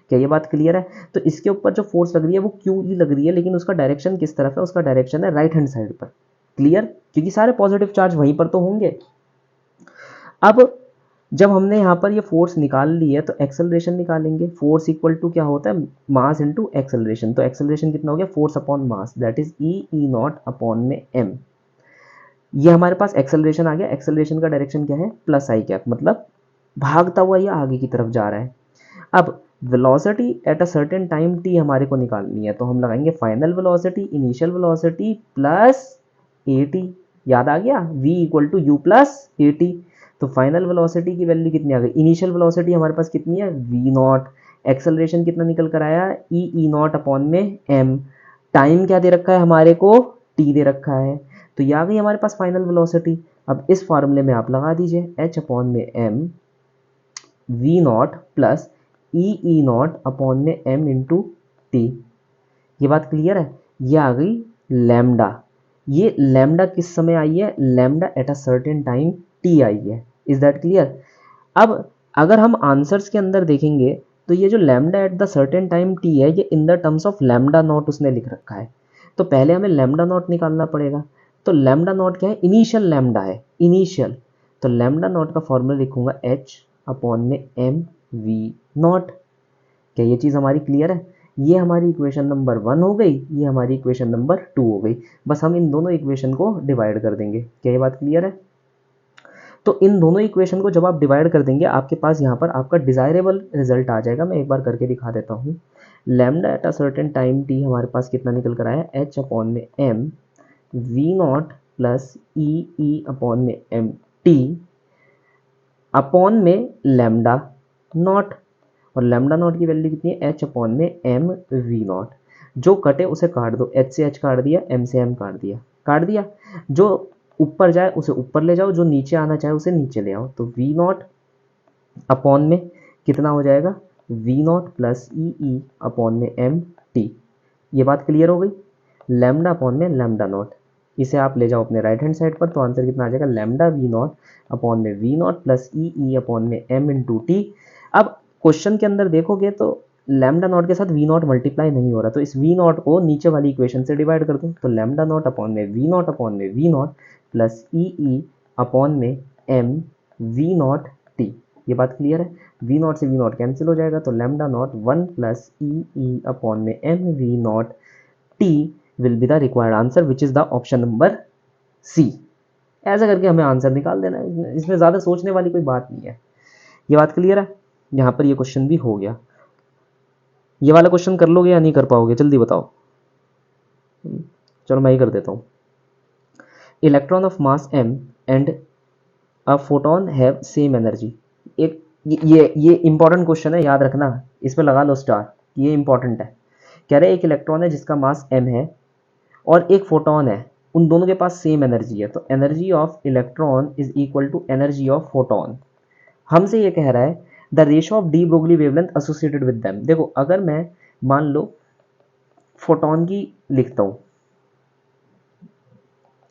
क्या ये बात क्लियर है। तो इसके ऊपर जो फोर्स लग रही है वो क्यू ई लग रही है, लेकिन उसका डायरेक्शन किस तरफ है, उसका डायरेक्शन है राइट हैंड साइड पर। क्लियर, क्योंकि सारे पॉजिटिव चार्ज वहीं पर तो होंगे। अब जब हमने यहाँ पर ये फोर्स निकाल ली है तो एक्सेलरेशन निकालेंगे। फोर्स इक्वल टू क्या होता है, मास इनटू एक्सेलरेशन। तो एक्सेलरेशन कितना हो गया, force upon mass, that is E not upon में एम। ये हमारे पास एक्सेलरेशन आ गया। एक्सेलरेशन का डायरेक्शन क्या है, प्लस आई कैप, मतलब भागता हुआ ये आगे की तरफ जा रहा है। अब velocity at a certain time t हमारे को निकालनी है, तो हम लगाएंगे final velocity, initial velocity plus a t. याद आ गया, v equal to u plus a t. तो फाइनल वेलोसिटी की वैल्यू कितनी आ गई, इनिशियल वेलोसिटी हमारे पास कितनी है, v नॉट। एक्सेलरेशन कितना निकल कर आया, ई नॉट अपॉन में m। टाइम क्या दे रखा है हमारे को, t दे रखा है। तो ये आ गई हमारे पास फाइनल वेलोसिटी। अब इस फार्मूले में आप लगा दीजिए h अपॉन में m v not plus E not upon में m इंटू टी। ये बात क्लियर है। ये आ गई लैम्डा। ये लैम्डा किस समय आई है, lambda at a certain time T आई है। Is that clear. अब अगर हम आंसर्स के अंदर देखेंगे तो ये जो lambda at the certain time T है ये in the terms of lambda naught उसने लिख रखा है। तो पहले हमें लैम्डा नॉट निकालना पड़ेगा। तो लैम्डा नॉट क्या है, इनिशियल लैम्डा है, इनिशियल। तो लैम्डा नॉट का फॉर्मूला लिखूंगा एच अपॉन में एम वी नॉट। क्या ये चीज़ हमारी क्लियर है। ये हमारी इक्वेशन नंबर 1 हो गई, ये हमारी इक्वेशन नंबर 2 हो गई। बस हम इन दोनों इक्वेशन को डिवाइड कर देंगे। क्या ये बात क्लियर है। तो इन दोनों इक्वेशन को जब आप डिवाइड कर देंगे आपके पास यहाँ पर आपका डिजायरेबल रिजल्ट आ जाएगा। मैं एक बार करके दिखा देता हूँ। Lambda at a certain time t हमारे पास कितना निकल कर आया, एच अपॉन में M we naught plus E upon में एम टी अपॉन में लैम्डा नॉट। और लैम्डा नॉट की वैल्यू कितनी है, एच अपॉन में एम वी नॉट। जो कटे उसे काट दो, एच से एच काट दिया, एम से एम काट दिया, काट दिया। जो ऊपर जाए उसे ऊपर ले जाओ, जो नीचे आना चाहे उसे नीचे ले आओ। तो वी नॉट अपॉन में कितना हो जाएगा, वी नॉट प्लस ई अपॉन में एम टी। ये बात क्लियर हो गई। लैम्डा अपॉन में लैम्डा नॉट, इसे आप ले जाओ अपने राइट हैंड साइड पर, तो आंसर कितना आ जाएगा, लैम्डा वी नॉट अपॉन में we naught plus E upon में एम इंटू टी। अब क्वेश्चन के अंदर देखोगे तो लैम्डा नॉट के साथ वी नॉट मल्टीप्लाई नहीं हो रहा, तो इस वी नॉट को नीचे वाली इक्वेशन से डिवाइड कर दो, तो लैम्डा नॉट अपॉन में we naught plus E upon में एम वी नॉट टी। ये बात क्लियर है? वी नॉट से वी नॉट कैंसिल हो जाएगा, तो लैम्डा नॉट 1 प्लस ई अपॉन में M we naught T will be the required answer which is the option number C. ऐसा करके हमें आंसर निकाल देना है, इसमें ज़्यादा सोचने वाली कोई बात नहीं है। ये बात क्लियर है? यहाँ पर ये क्वेश्चन भी हो गया। ये वाला क्वेश्चन कर लोगे या नहीं कर पाओगे, जल्दी बताओ। चलो मैं ही कर देता हूँ। Electron of mass m and a photon have same energy. एक ये इंपॉर्टेंट क्वेश्चन है, याद रखना, इस पर लगा लो स्टार, ये इंपॉर्टेंट है। कह रहे एक इलेक्ट्रॉन है जिसका मास m है और एक फोटोन है, उन दोनों के पास सेम एनर्जी है, तो energy of electron is equal to energy of photon. हमसे ये कह रहा है the ratio of de Broglie wavelength associated with them. देखो अगर मैं मान लो फोटोन की लिखता हूं,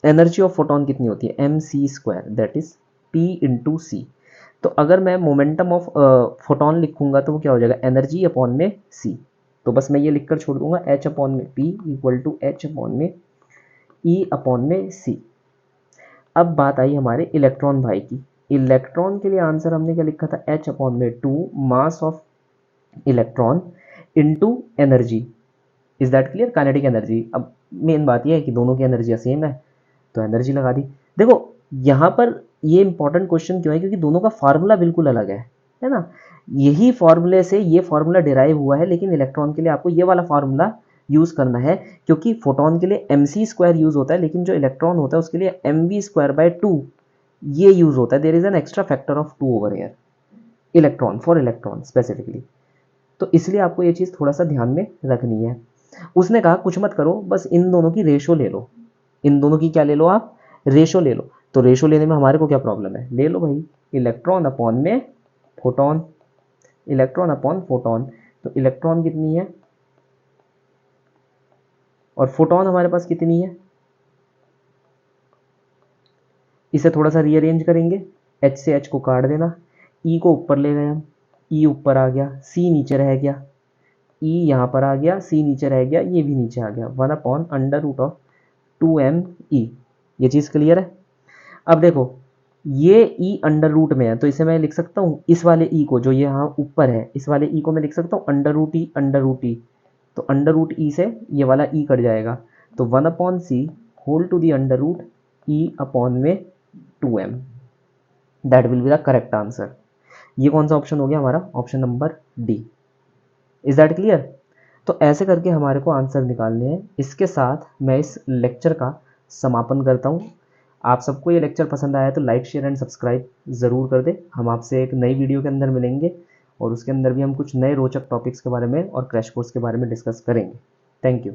एनर्जी ऑफ फोटोन कितनी होती है, M C square, that is P into C. तो अगर मैं मोमेंटम ऑफ फोटोन लिखूंगा तो वो क्या हो जाएगा, एनर्जी अपॉन में सी। तो बस मैं ये लिखकर छोड़ दूंगा, एच अपॉन में p equal to H upon में ई अपॉन में सी। अब बात आई हमारे इलेक्ट्रॉन भाई की। इलेक्ट्रॉन के लिए आंसर हमने क्या लिखा था, एच अपॉन में 2 mass of electron into energy. Is that clear? Kinetic energy. अब मेन बात यह है कि दोनों की एनर्जी सेम है, तो एनर्जी लगा दी। देखो यहाँ पर ये इंपॉर्टेंट क्वेश्चन क्यों है, क्योंकि दोनों का फार्मूला बिल्कुल अलग है ना। यही फार्मूले से ये फार्मूला डिराइव हुआ है, लेकिन इलेक्ट्रॉन के लिए आपको ये वाला फार्मूला यूज करना है, क्योंकि फोटोन के लिए एम सी स्क्वायर यूज होता है, लेकिन जो इलेक्ट्रॉन होता है उसके लिए एम वी स्क्वायर बाय 2 ये यूज होता है। There is an extra factor of 2 over here, electron for electron specifically. तो इसलिए आपको ये चीज़ थोड़ा सा ध्यान में रखनी है। उसने कहा कुछ मत करो, बस इन दोनों की रेशो ले लो। इन दोनों की क्या ले लो आप, रेशो ले लो। तो रेशो लेने में हमारे को क्या प्रॉब्लम है, ले लो भाई, इलेक्ट्रॉन अपॉन में फोटोन, इलेक्ट्रॉन अपॉन फोटोन। तो इलेक्ट्रॉन कितनी है और फोटोन हमारे पास कितनी है, इसे थोड़ा सा रीअरेंज करेंगे, एच से एच को काट देना, ई को ऊपर ले गए हम, ई ऊपर आ गया, सी नीचे रह गया, ई यहाँ पर आ गया, सी नीचे रह गया, ये भी नीचे आ गया, 1 upon under root of 2m e. ये चीज़ क्लियर है? अब देखो ये ई अंडर रूट में है, तो इसे मैं लिख सकता हूँ, इस वाले ई को जो ये यहाँ ऊपर है, इस वाले ई को मैं लिख सकता हूँ अंडर रूट ई, अंडर रूट ई। तो अंडर रूट ई से ये वाला ई कट जाएगा, तो 1 upon c whole to the under root e upon में 2m। That will be the correct answer. ये कौन सा ऑप्शन हो गया हमारा, option number D. Is that clear? तो ऐसे करके हमारे को आंसर निकालने हैं। इसके साथ मैं इस लेक्चर का समापन करता हूँ। आप सबको ये लेक्चर पसंद आया तो लाइक शेयर एंड सब्सक्राइब ज़रूर कर दे। हम आपसे एक नई वीडियो के अंदर मिलेंगे और उसके अंदर भी हम कुछ नए रोचक टॉपिक्स के बारे में और क्रैश कोर्स के बारे में डिस्कस करेंगे। Thank you.